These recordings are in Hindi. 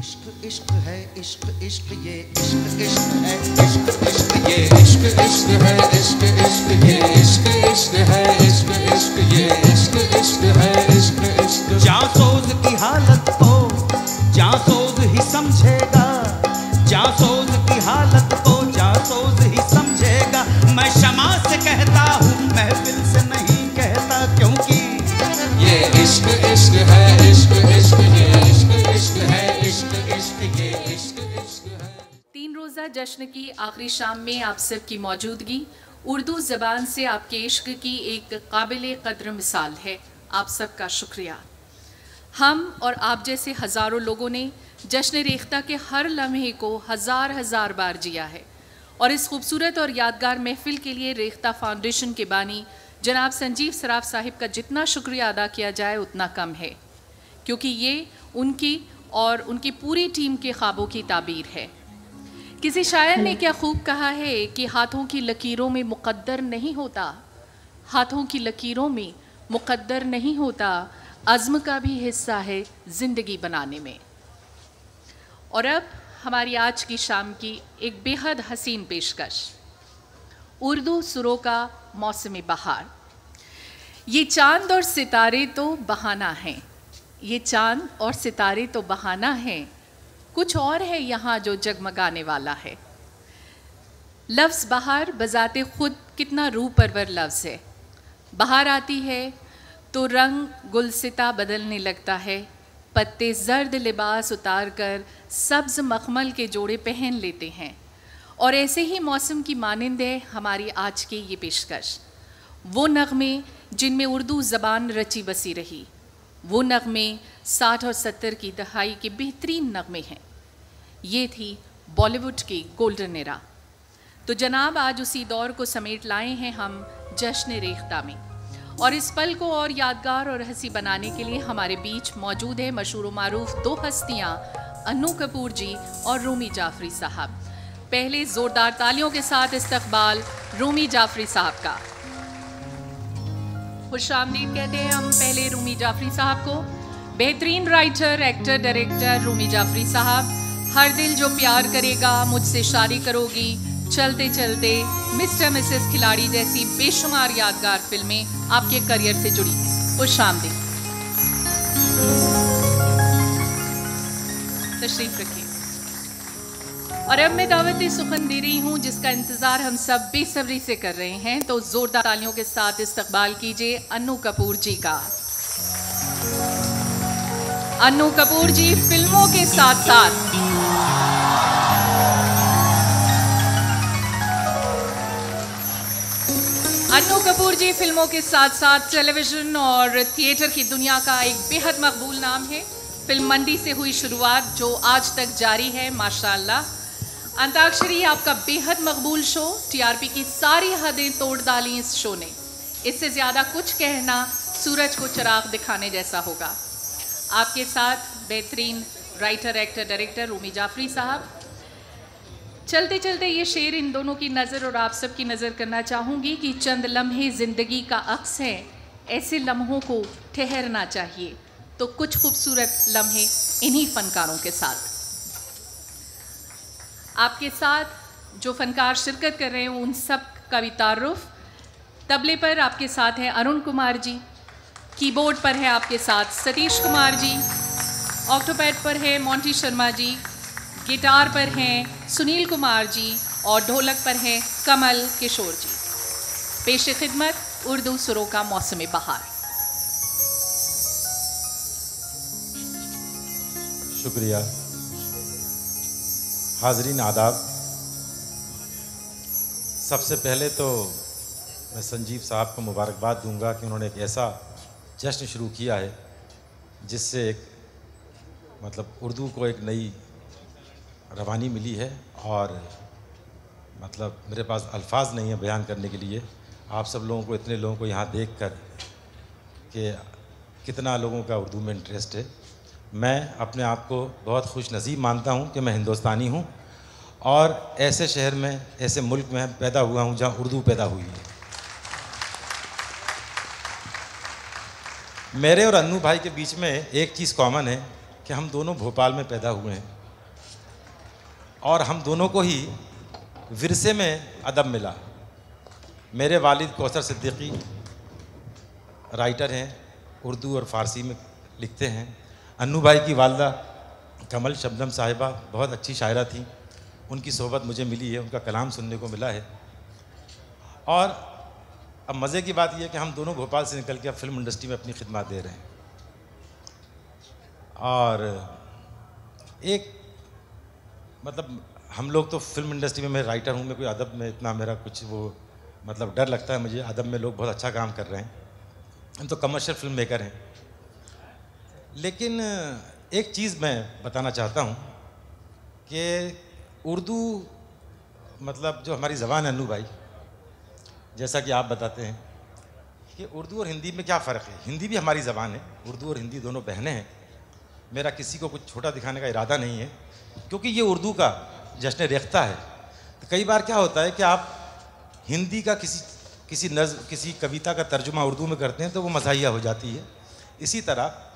इश्क इश्क है, इश्क इश्क ये इश्क इश्क है, इश्क इश्क ये इश्क इश्क है, इश्क इश्क ये इश्क इश्क है, इश्क इश्क ये इश्क इश्क है, इश्क इश्क। जासूस की हालत को जासूस ही समझेगा, जासूस की हालत को जासूस ही समझेगा। मैं शमा से कहता हूँ, महफिल से नहीं कहता, क्योंकि ये इश्क इश्क है, इश्क इश्क ये इश्क इश्क है, इश्क इश्क ये इश्क इश्क है। 3 रोज़ा जश्न की आखिरी शाम में आप सब की मौजूदगी उर्दू ज़बान से आपके इश्क की एक काबिल कद्र मिसाल है। आप सब का शुक्रिया। हम और आप जैसे हज़ारों लोगों ने जश्न रेख्ता के हर लम्हे को हज़ार बार जिया है और इस खूबसूरत और यादगार महफिल के लिए रेख्ता फाउंडेशन के बानी जनाब संजीव सराफ साहिब का जितना शुक्रिया अदा किया जाए उतना कम है, क्योंकि ये उनकी और उनकी पूरी टीम के ख्वाबों की ताबीर है। किसी शायर ने क्या खूब कहा है कि हाथों की लकीरों में मुक़द्दर नहीं होता, हाथों की लकीरों में मुक़द्दर नहीं होता, अज़्म का भी हिस्सा है ज़िंदगी बनाने में। और अब हमारी आज की शाम की एक बेहद हसीन पेशकश, उर्दू सुरों का मौसम बहार। ये चांद और सितारे तो बहाना हैं, ये चांद और सितारे तो बहाना हैं, कुछ और है यहाँ जो जगमगाने वाला है। लफ्ज़ बहार बज़ाते खुद कितना रूह परवर लफ्ज़ है। बहार आती है तो रंग गुलसिता बदलने लगता है, पत्ते जर्द लिबास उतार कर सब्ज़ मखमल के जोड़े पहन लेते हैं। और ऐसे ही मौसम की मानिंद है हमारी आज की ये पेशकश, वो नग़मे जिनमें उर्दू ज़बान रची बसी रही, वो नग़मे 60 और 70 की दहाई के बेहतरीन नग़मे हैं। ये थी बॉलीवुड की गोल्डन एरा। तो जनाब आज उसी दौर को समेट लाए हैं हम जश्न रेख्ता में, और इस पल को और यादगार और हंसी बनाने के लिए हमारे बीच मौजूद है मशहूर व मारूफ 2 हस्तियाँ, अन्नू कपूर जी और रूमी जाफरी साहब। पहले ज़ोरदार तालियों के साथ इस्तकबाल रूमी जाफरी साहब का। खुशामदीद कहते हैं हम पहले रूमी जाफरी साहब को। बेहतरीन writer, actor, director Rumi Jafri साहब। हर दिल जो प्यार करेगा, मुझसे शादी करोगी, चलते चलते, मिस्टर मिसेस खिलाड़ी जैसी बेशुमार यादगार फिल्में आपके करियर से जुड़ी हैं। खुशामदीद, तशरीफ रखिए। और अब मैं दावत सुखन दे रही हूँ जिसका इंतज़ार हम सब बेसब्री से कर रहे हैं, तो ज़ोरदार तालियों के साथ इस्तकबाल कीजिए अन्नू कपूर जी का। अन्नू कपूर जी फिल्मों के साथ साथ टेलीविज़न और थिएटर की दुनिया का एक बेहद मकबूल नाम है। फिल्म मंडी से हुई शुरुआत जो आज तक जारी है माशाअल्लाह। अंताक्षरी आपका बेहद मकबूल शो, टीआरपी की सारी हदें तोड़ डाली इस शो ने। इससे ज़्यादा कुछ कहना सूरज को चिराग दिखाने जैसा होगा। आपके साथ बेहतरीन writer, actor, director Rumi Jafri साहब। चलते चलते ये शेर इन दोनों की नज़र और आप सब की नज़र करना चाहूँगी कि चंद लम्हे ज़िंदगी का अक्स है, ऐसे लम्हों को ठहरना चाहिए। तो कुछ खूबसूरत लम्हे इन्हीं फ़नकारों के साथ। आपके साथ जो फ़नकार शिरकत कर रहे हैं उन सब का भी तारुफ। तबले पर आपके साथ हैं अरुण कुमार जी, कीबोर्ड पर है आपके साथ सतीश कुमार जी, ऑक्टोपैड पर है मोंटी शर्मा जी, गिटार पर हैं सुनील कुमार जी और ढोलक पर हैं कमल किशोर जी। पेशे खिदमत उर्दू सुरों का मौसम बहार। शुक्रिया। हाज़रीन आदाब। सबसे पहले तो मैं संजीव साहब को मुबारकबाद दूंगा कि उन्होंने एक ऐसा जश्न शुरू किया है जिससे एक मतलब उर्दू को एक नई रवानी मिली है, और मतलब मेरे पास अल्फाज नहीं है बयान करने के लिए। आप सब लोगों को, इतने लोगों को यहाँ देखकर कि कितना लोगों का उर्दू में इंटरेस्ट है। मैं अपने आप को बहुत खुश नसीब मानता हूँ कि मैं हिंदुस्तानी हूँ और ऐसे शहर में, ऐसे मुल्क में पैदा हुआ हूँ जहाँ उर्दू पैदा हुई है। मेरे और अन्नू भाई के बीच में एक चीज़ कॉमन है कि हम दोनों भोपाल में पैदा हुए हैं और हम दोनों को ही विरसे में अदब मिला। मेरे वालिद कौसर सिद्दीकी राइटर हैं, उर्दू और फ़ारसी में लिखते हैं। अन्नू भाई की वालदा कमल शबनम साहिबा बहुत अच्छी शायरा थी, उनकी सोहबत मुझे मिली है, उनका कलाम सुनने को मिला है। और अब मज़े की बात यह है कि हम दोनों भोपाल से निकल के अब फिल्म इंडस्ट्री में अपनी खिदमत दे रहे हैं। और एक मतलब हम लोग तो फिल्म इंडस्ट्री में, मैं राइटर हूँ, मैं कोई अदब में इतना मेरा कुछ वो मतलब डर लगता है मुझे। अदब में लोग बहुत अच्छा काम कर रहे हैं, हम तो कमर्शियल फिल्म मेकर हैं। लेकिन एक चीज़ मैं बताना चाहता हूँ कि उर्दू मतलब जो हमारी ज़बान है अन्नू भाई, जैसा कि आप बताते हैं कि उर्दू और हिंदी में क्या फ़र्क है। हिंदी भी हमारी ज़बान है, उर्दू और हिंदी दोनों बहनें हैं। मेरा किसी को कुछ छोटा दिखाने का इरादा नहीं है, क्योंकि ये उर्दू का जश्न रेख्ता है। तो कई बार क्या होता है कि आप हिंदी का किसी नज़्म, किसी कविता का तर्जुमा उर्दू में करते हैं तो वो मज़ाहिया हो जाती है। इसी तरह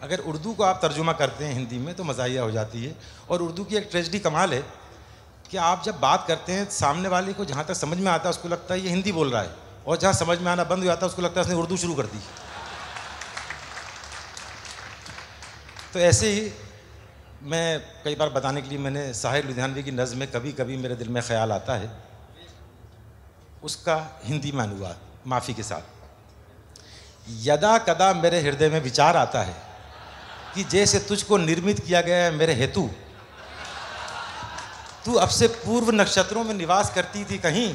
अगर उर्दू को आप तर्जुमा करते हैं हिंदी में तो मज़ाहिया हो जाती है। और उर्दू की एक ट्रेजेडी कमाल है कि आप जब बात करते हैं, सामने वाले को जहाँ तक समझ में आता है उसको लगता है ये हिंदी बोल रहा है, और जहाँ समझ में आना बंद हो जाता है उसको लगता है उसने उर्दू शुरू कर दी। तो ऐसे ही मैं कई बार बताने के लिए मैंने साहिर लुधियानवी की नज़्म में कभी कभी मेरे दिल में ख्याल आता है, उसका हिंदी में अनुवाद माफ़ी के साथ। यदा कदा मेरे हृदय में विचार आता है कि जैसे तुझको निर्मित किया गया है मेरे हेतु, तू अब से पूर्व नक्षत्रों में निवास करती थी कहीं,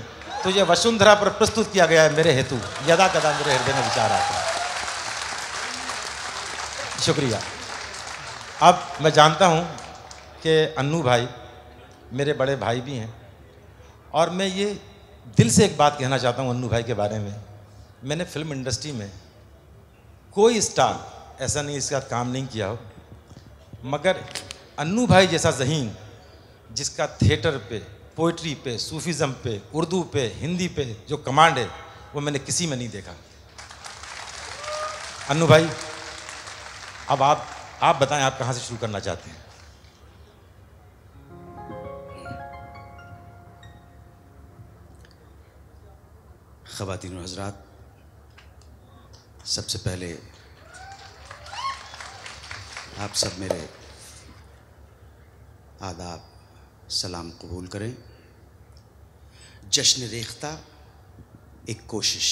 तुझे वसुंधरा पर प्रस्तुत किया गया है मेरे हेतु। यदा कदा मेरे हृदय में विचार आता है। शुक्रिया। अब मैं जानता हूँ कि अन्नू भाई मेरे बड़े भाई भी हैं, और मैं ये दिल से एक बात कहना चाहता हूँ अन्नू भाई के बारे में। मैंने फिल्म इंडस्ट्री में कोई स्टार ऐसा नहीं इसके साथ काम नहीं किया हो, मगर अन्नू भाई जैसा ज़हीन जिसका थिएटर पे, पोइट्री पे, सूफीज़म पे, उर्दू पे, हिंदी पे जो कमांड है वो मैंने किसी में नहीं देखा। अन्नू भाई अब आप बताएं, आप कहाँ से शुरू करना चाहते हैं? ख़वातीन और हज़रात, सबसे पहले आप सब मेरे आदाब सलाम कबूल करें। जश्न रेख्ता एक कोशिश,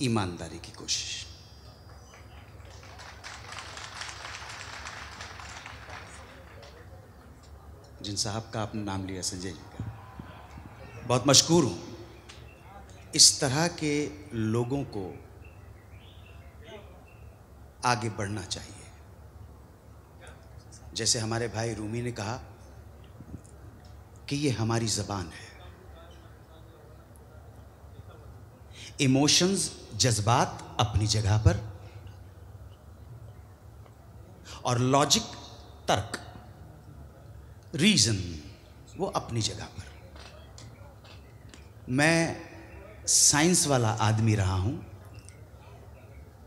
ईमानदारी की कोशिश। जिन साहब का आपने नाम लिया, संजय जी का, बहुत मशकूर हूँ। इस तरह के लोगों को आगे बढ़ना चाहिए। जैसे हमारे भाई रूमी ने कहा कि ये हमारी ज़बान है। इमोशंस, जज्बात अपनी जगह पर, और लॉजिक, तर्क, रीज़न वो अपनी जगह पर। मैं साइंस वाला आदमी रहा हूं।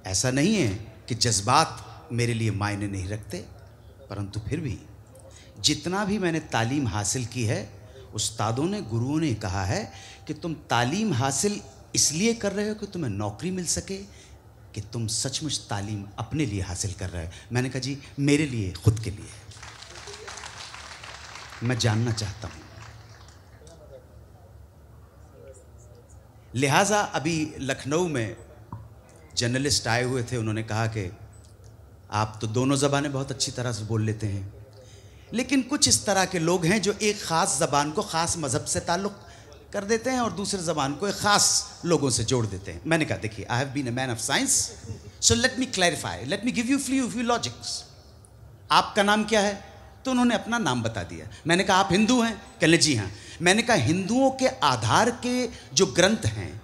ऐसा नहीं है कि जज्बात मेरे लिए मायने नहीं रखते, परंतु फिर भी जितना भी मैंने तालीम हासिल की है, उस्तादों ने, गुरुओं ने कहा है कि तुम तालीम हासिल इसलिए कर रहे हो कि तुम्हें नौकरी मिल सके, कि तुम सचमुच तालीम अपने लिए हासिल कर रहे हो। मैंने कहा जी मेरे लिए, खुद के लिए। मैं जानना चाहता हूँ। लिहाजा अभी लखनऊ में जर्नलिस्ट आए हुए थे, उन्होंने कहा कि आप तो दोनों ज़बानें बहुत अच्छी तरह से बोल लेते हैं, लेकिन कुछ इस तरह के लोग हैं जो एक ख़ास ज़बान को ख़ास मज़हब से ताल्लुक़ कर देते हैं और दूसरे ज़बान को एक ख़ास लोगों से जोड़ देते हैं। मैंने कहा देखिए, I have been a man of science, so let me clarify, let me give you few logics. आपका नाम क्या है? तो उन्होंने अपना नाम बता दिया। मैंने कहा आप हिंदू हैं? कहले जी हाँ। मैंने कहा हिंदुओं के आधार के जो ग्रंथ हैं,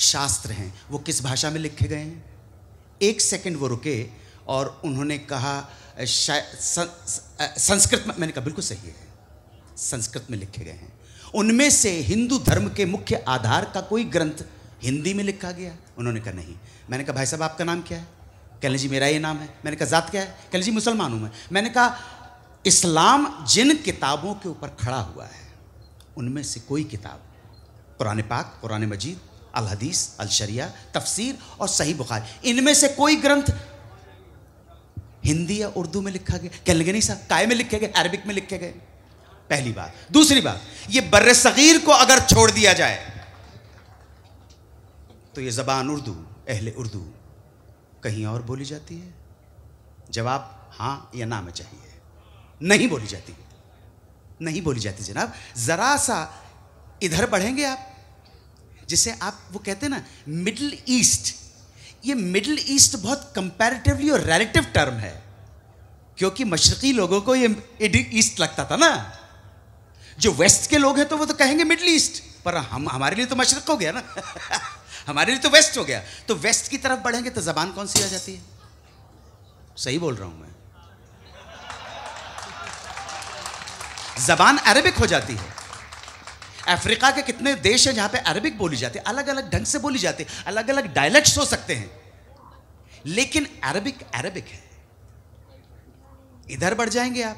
शास्त्र हैं, वो किस भाषा में लिखे गए हैं? एक सेकंड वो रुके और उन्होंने कहा संस्कृत में। मैंने कहा बिल्कुल सही है, संस्कृत में लिखे गए हैं। उनमें से हिंदू धर्म के मुख्य आधार का कोई ग्रंथ हिंदी में लिखा गया? उन्होंने कहा नहीं। मैंने कहा भाई साहब आपका नाम क्या है? कहने जी मेरा ये नाम है। मैंने कहा ज़ात क्या है? कहने जी मुसलमान हूँ मैं। मैंने कहा इस्लाम जिन किताबों के ऊपर खड़ा हुआ है उनमें से कोई किताब, कुरान पाक, कुरान मजीद, अल हदीस, अल शरिया, तफसीर और सही बुखारी, इनमें से कोई ग्रंथ हिंदी या उर्दू में लिखा गया? कहने लगे नहीं साहब, काय में लिखे गए? अरबिक में लिखे गए। पहली बात। दूसरी बात, ये बर्रे सगीर को अगर छोड़ दिया जाए तो ये ज़बान उर्दू, अहले उर्दू कहीं और बोली जाती है? जवाब हाँ या ना में चाहिए। नहीं बोली जाती, नहीं बोली जाती जनाब। ज़रा सा इधर बढ़ेंगे आप, जिसे आप वो कहते हैं ना मिडिल ईस्ट, ये मिडिल ईस्ट बहुत कंपैरेटिवली और रिलेटिव टर्म है, क्योंकि मशरकी लोगों को ये ईस्ट लगता था ना। जो वेस्ट के लोग हैं तो वो तो कहेंगे मिडिल ईस्ट, पर हमारे लिए तो मशरक हो गया ना हमारे लिए तो वेस्ट हो गया। तो वेस्ट की तरफ बढ़ेंगे तो जबान कौन सी आ जाती है? सही बोल रहा हूं मैं, जबान अरबिक हो जाती है। अफ्रीका के कितने देश हैं जहां पे अरबिक बोली जाती है, अलग अलग ढंग से बोली जाती है, अलग अलग डायलेक्ट्स हो सकते हैं, लेकिन अरबिक अरबिक है। इधर बढ़ जाएंगे आप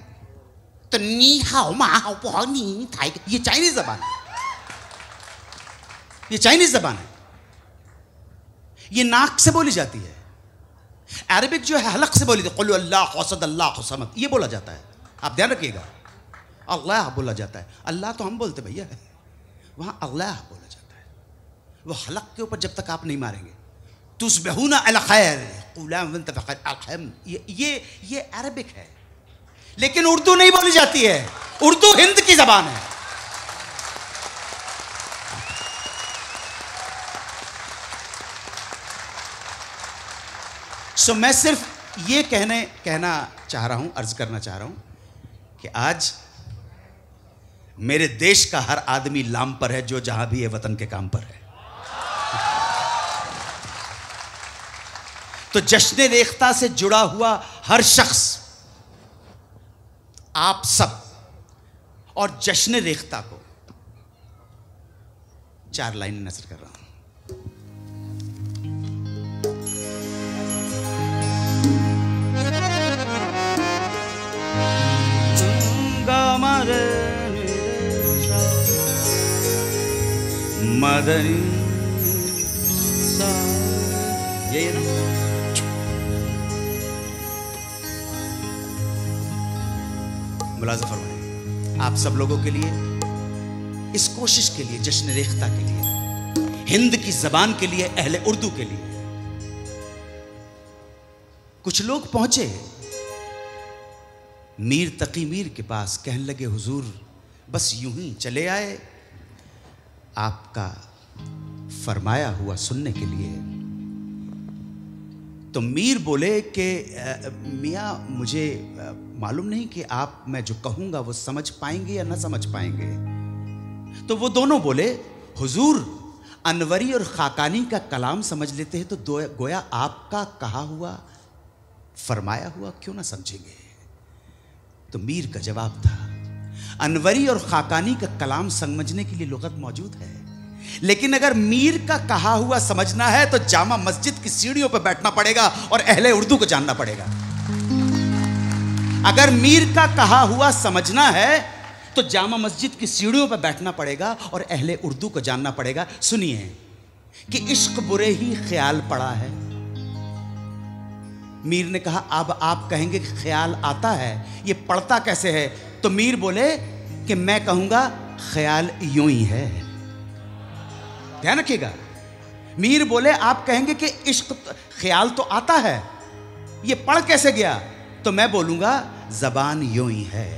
तो नी हाओ मा हाओ पो नी थाई, ये चाइनीज जबान है, ये चाइनीज जबान है, ये नाक से बोली जाती है। अरबिक जो है हलक से बोली जाती है, कुल अल्लाह असद अल्लाह समद, ये बोला जाता है। आप ध्यान रखिएगा, अल्लाह बोला जाता है। अल्लाह तो हम बोलते भैया, वहां अल्लाह बोला जाता है। वो हलक के ऊपर जब तक आप नहीं मारेंगे, तुस्बहुना अल खैर, ये अरबिक है, लेकिन उर्दू नहीं बोली जाती है। उर्दू हिंद की जबान है। सो मैं सिर्फ ये कहना चाह रहा हूं, अर्ज करना चाह रहा हूं कि आज मेरे देश का हर आदमी लाम पर है, जो जहां भी है वतन के काम पर है। तो जश्न रेख्ता से जुड़ा हुआ हर शख्स, आप सब और जश्न रेख्ता को 4 लाइन नजर कर रहा हूं। मदनी सा, ये ना मुलाज़ा फरमाइए आप सब लोगों के लिए, इस कोशिश के लिए, जश्न रेख्ता के लिए, हिंद की जबान के लिए, अहले उर्दू के लिए। कुछ लोग पहुंचे मीर तकी मीर के पास, कहने लगे हुजूर बस यूं ही चले आए आपका फरमाया हुआ सुनने के लिए। तो मीर बोले कि मियाँ मुझे मालूम नहीं कि आप मैं जो कहूँगा वो समझ पाएंगे या ना समझ पाएंगे। तो वो दोनों बोले हुजूर अनवरी और खाकानी का कलाम समझ लेते हैं तो गोया आपका कहा हुआ फरमाया हुआ क्यों ना समझेंगे। तो मीर का जवाब था अनवरी और खाकानी का कलाम समझने के लिए लुगत मौजूद है, लेकिन अगर मीर का कहा हुआ समझना है तो जामा मस्जिद की सीढ़ियों पर बैठना पड़ेगा और अहले उर्दू को जानना पड़ेगा। अगर मीर का कहा हुआ समझना है तो जामा मस्जिद की सीढ़ियों पर बैठना पड़ेगा और अहले उर्दू को जानना पड़ेगा। सुनिए कि इश्क बुरे ही ख्याल पड़ा है। मीर ने कहा अब आप कहेंगे कि ख्याल आता है, ये पढ़ता कैसे है? तो मीर बोले कि मैं कहूंगा ख्याल यूं ही है। ध्यान रखिएगा, मीर बोले आप कहेंगे कि इश्क ख्याल तो आता है, ये पढ़ कैसे गया? तो मैं बोलूंगा जबान यूं ही है।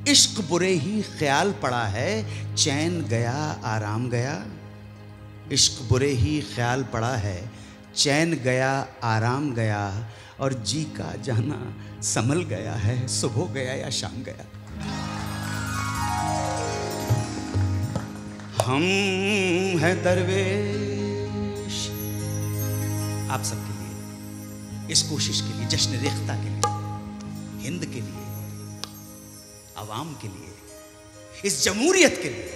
इश्क बुरे ही ख्याल पड़ा है, चैन गया आराम गया। इश्क बुरे ही ख्याल पड़ा है, चैन गया आराम गया, और जी का जाना संभल गया है, सुबह गया या शाम गया। हम हैं दरवेश आप सबके लिए, इस कोशिश के लिए, जश्न रेख्ता के लिए, हिंद के लिए, अवाम के लिए, इस जमहूरियत के लिए।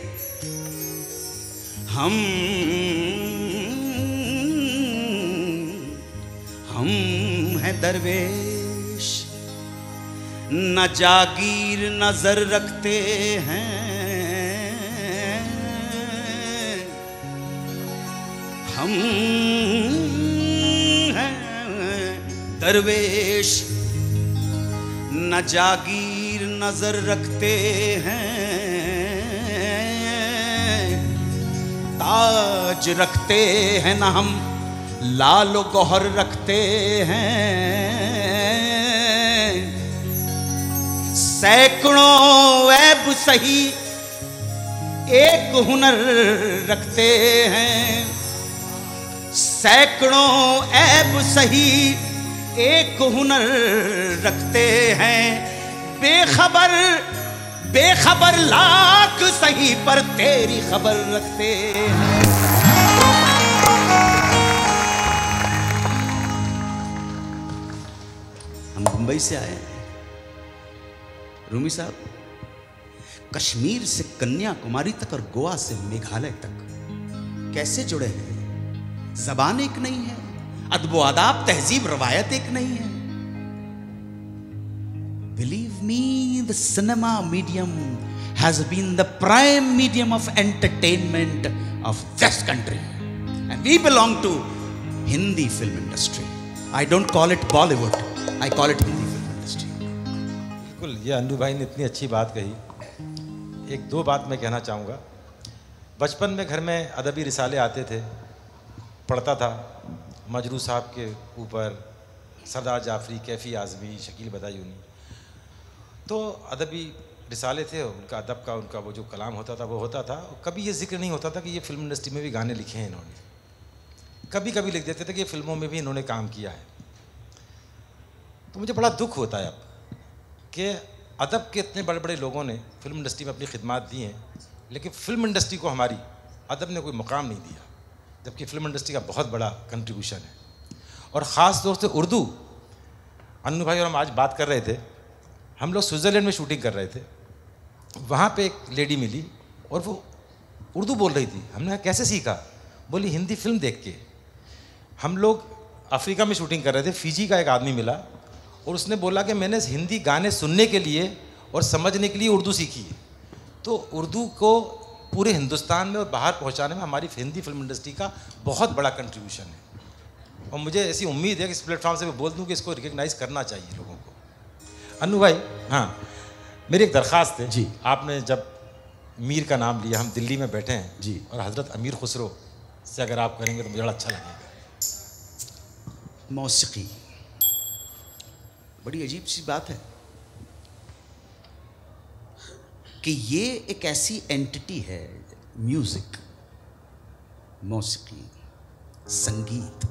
हम हैं दरवेश, न जागीर नजर रखते हैं हम हैं दरवेश, न जागीर नजर रखते हैं, ताज रखते हैं न हम लाल गौहर रखते हैं, सैकड़ों ऐब सही एक हुनर रखते हैं, सैकड़ों ऐब सही एक हुनर रखते हैं, बेखबर बेखबर लाख सही पर तेरी खबर रखते हैं। हम मुंबई से आए हैं रूमी साहब, कश्मीर से कन्याकुमारी तक और गोवा से मेघालय तक कैसे जुड़े हैं? जबान एक नहीं है, अदब आदाब तहजीब रवायत एक नहीं है। Believe me, the cinema medium has been the prime medium of entertainment of this country, and we belong to Hindi film industry. I don't call it Bollywood, I call it Hindi film industry. बिल्कुल, ये अन्नू भाई ने इतनी अच्छी बात कही। एक दो बात मैं कहना चाहूँगा। बचपन में घर में अदबी रिसाले आते थे, पढ़ता था मजरू साहब के ऊपर, सरदार जाफरी, कैफ़ी आज़मी, शकील बदायूनी। तो अदबी रिसाले थे, उनका अदब का उनका वो जो कलाम होता था वो होता था। कभी ये जिक्र नहीं होता था कि ये फिल्म इंडस्ट्री में भी गाने लिखे हैं इन्होंने। कभी कभी लिख देते थे कि फिल्मों में भी इन्होंने काम किया है। तो मुझे बड़ा दुख होता है अब कि अदब के इतने बड़े बड़े लोगों ने फिल्म इंडस्ट्री में अपनी खिदमात दी हैं, लेकिन फिल्म इंडस्ट्री को हमारी अदब ने कोई मुकाम नहीं दिया, जबकि फिल्म इंडस्ट्री का बहुत बड़ा कंट्रीब्यूशन है। और ख़ास तौर से उर्दू, अन्नू भाई और हम आज बात कर रहे थे, हम लोग स्विट्ज़रलैंड में शूटिंग कर रहे थे, वहाँ पे एक लेडी मिली और वो उर्दू बोल रही थी। हमने कहा कैसे सीखा? बोली हिंदी फिल्म देख के। हम लोग अफ्रीका में शूटिंग कर रहे थे, फ़िजी का एक आदमी मिला और उसने बोला कि मैंने हिंदी गाने सुनने के लिए और समझने के लिए उर्दू सीखी है। तो उर्दू को पूरे हिंदुस्तान में और बाहर पहुँचाने में हमारी हिंदी फिल्म इंडस्ट्री का बहुत बड़ा कंट्रीब्यूशन है। और मुझे ऐसी उम्मीद है कि इस प्लेटफॉर्म से मैं बोल दूँ कि इसको रिकग्नाइज़ करना चाहिए लोगों को। अन्नू भाई, हाँ, मेरी एक दरख्वास्त है जी। आपने जब मीर का नाम लिया, हम दिल्ली में बैठे हैं जी, और हज़रत अमीर खुसरो से अगर आप करेंगे तो मुझे बड़ा अच्छा लगेगा। मौसीकी बड़ी अजीब सी बात है कि ये एक ऐसी एंटिटी है, म्यूजिक, मौसीकी, संगीत,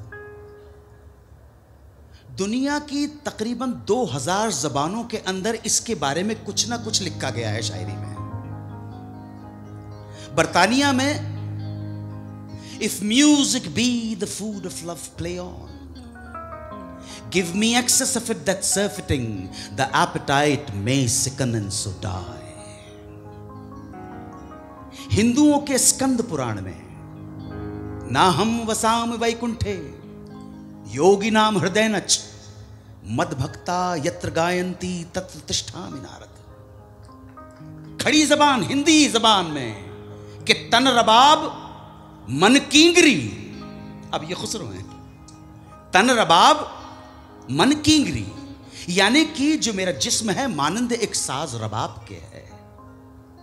दुनिया की तकरीबन 2000 ज़बानों के अंदर इसके बारे में कुछ ना कुछ लिखा गया है शायरी में। बरतानिया में if music be the food of love play on, give me excess of it that surfeiting the appetite may sicken and so die। हिंदुओं के स्कंद पुराण में ना हम वसाम वैकुंठे योगी नाम हृदय नच मद भक्ता यत्र गायंती तत्र तिष्ठामि नारद। खड़ी जबान हिंदी जबान में कि तन रबाब मन कींगरी, अब ये खुसरो हैं, तन रबाब मन कींगरी, यानी कि जो मेरा जिस्म है मानंद एक साज रबाब के है।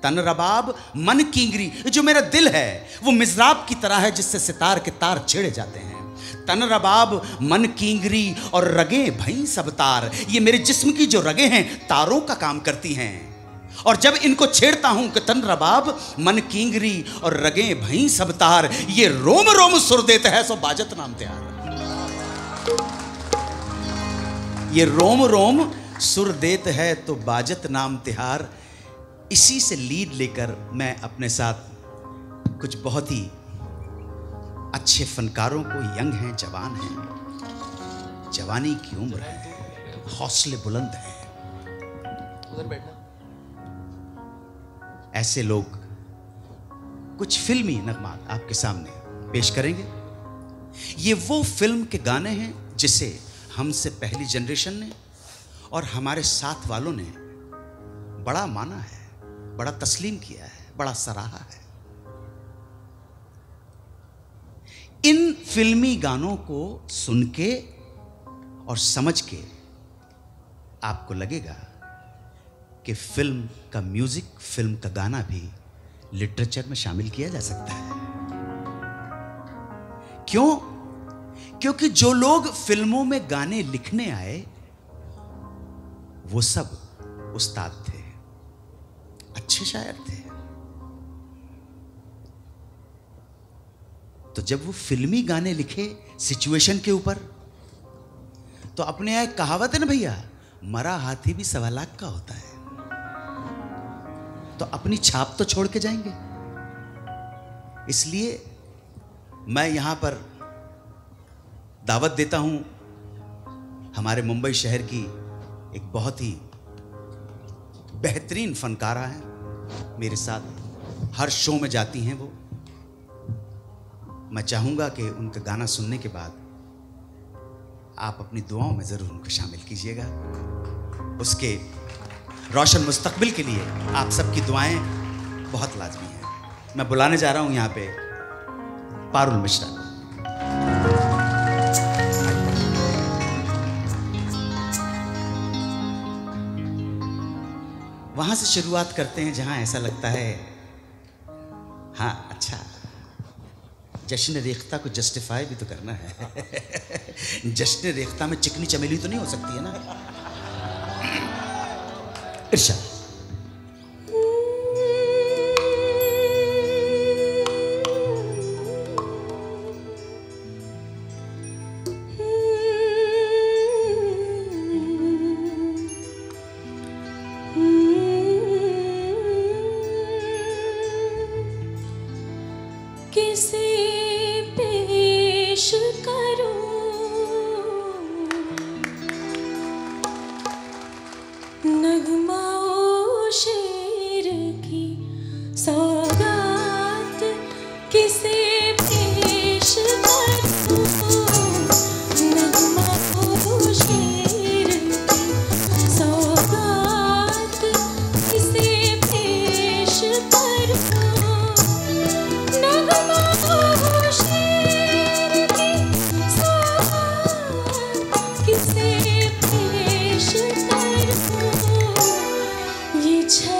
तन रबाब मन कींगरी, जो मेरा दिल है वो मिजराब की तरह है जिससे सितार के तार छेड़े जाते हैं। तन रबाब मन कींगरी और रगे भई सब तार, ये मेरे जिस्म की जो रगे हैं तारों का काम करती हैं। और जब इनको छेड़ता हूं कि तन रबाब मन कींगरी और रगे भई सब तार, ये रोम रोम सुर देता है सो बाजत नाम त्यार। ये रोम रोम सुर देत है तो बाजत नाम तिहार। इसी से लीड लेकर मैं अपने साथ कुछ बहुत ही अच्छे फनकारों को, यंग हैं, जवान हैं, जवानी की उम्र है, हौसले बुलंद हैं, उधर बैठना, ऐसे लोग कुछ फिल्मी नगमात आपके सामने पेश करेंगे। ये वो फिल्म के गाने हैं जिसे हमसे पहली जनरेशन ने और हमारे साथ वालों ने बड़ा माना है, बड़ा तस्लीम किया है, बड़ा सराहा है। इन फिल्मी गानों को सुन के और समझ के आपको लगेगा कि फिल्म का म्यूजिक, फिल्म का गाना भी लिटरेचर में शामिल किया जा सकता है। क्यों? क्योंकि जो लोग फिल्मों में गाने लिखने आए वो सब उस्ताद थे, अच्छे शायर थे। तो जब वो फिल्मी गाने लिखे सिचुएशन के ऊपर, तो अपने यहाँ एक कहावत है ना भैया, मरा हाथी भी 1.25 लाख का होता है। तो अपनी छाप तो छोड़ के जाएंगे। इसलिए मैं यहां पर दावत देता हूं हमारे मुंबई शहर की एक बहुत ही बेहतरीन फनकारा है, मेरे साथ हर शो में जाती हैं वो। मैं चाहूंगा कि उनका गाना सुनने के बाद आप अपनी दुआओं में ज़रूर उनको शामिल कीजिएगा। उसके रोशन मुस्तकबिल के लिए आप सबकी दुआएं बहुत लाजमी हैं। मैं बुलाने जा रहा हूं यहां पे पारुल मिश्रा। वहां से शुरुआत करते हैं जहां ऐसा लगता है, हाँ अच्छा, जश्न रेख्ता को जस्टिफाई भी तो करना है। जश्न रेख्ता में चिकनी चमेली तो नहीं हो सकती है ना। इरशाद। ये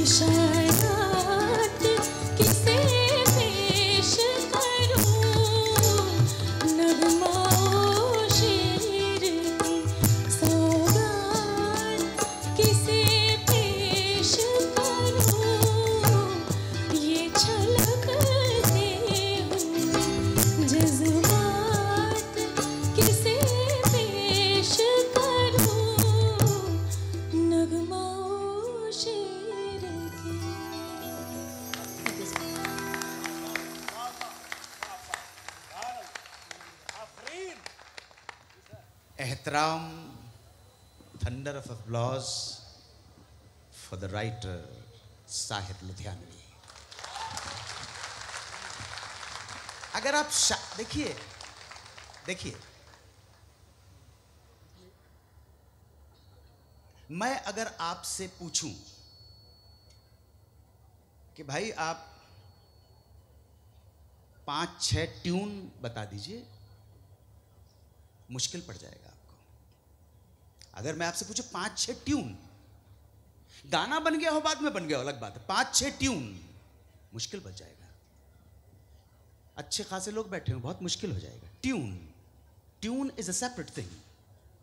इशारात किसे पेश करूं, नगमाओ शेर की सौगात किसे पेश करूं, ये छलकते हुए जज्बात किसे पेश करूं, नगमाओ शेर की। एहतराम, thunder of applause for the writer Sahir Ludhianvi. अगर आप देखिए देखिए, मैं अगर आपसे पूछूं कि भाई आप 5-6 ट्यून बता दीजिए, मुश्किल पड़ जाएगा आपको। अगर मैं आपसे पूछूं 5-6 ट्यून, गाना बन गया हो बाद में बन गया हो अलग बात है, 5-6 ट्यून मुश्किल बच जाएगा। अच्छे खासे लोग बैठे हो, बहुत मुश्किल हो जाएगा। Tune is a separate thing.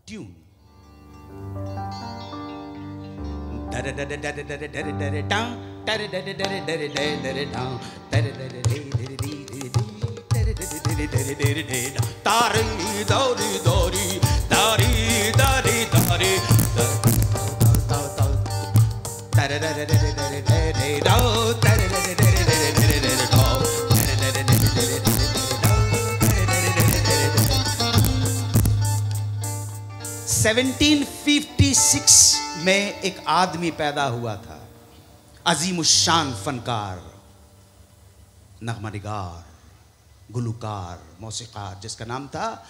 Tune (1756) में एक आदमी पैदा हुआ था, अजीमुशान फनकार, नगमानिगार, गुलूकार, मौसीकार, जिसका नाम था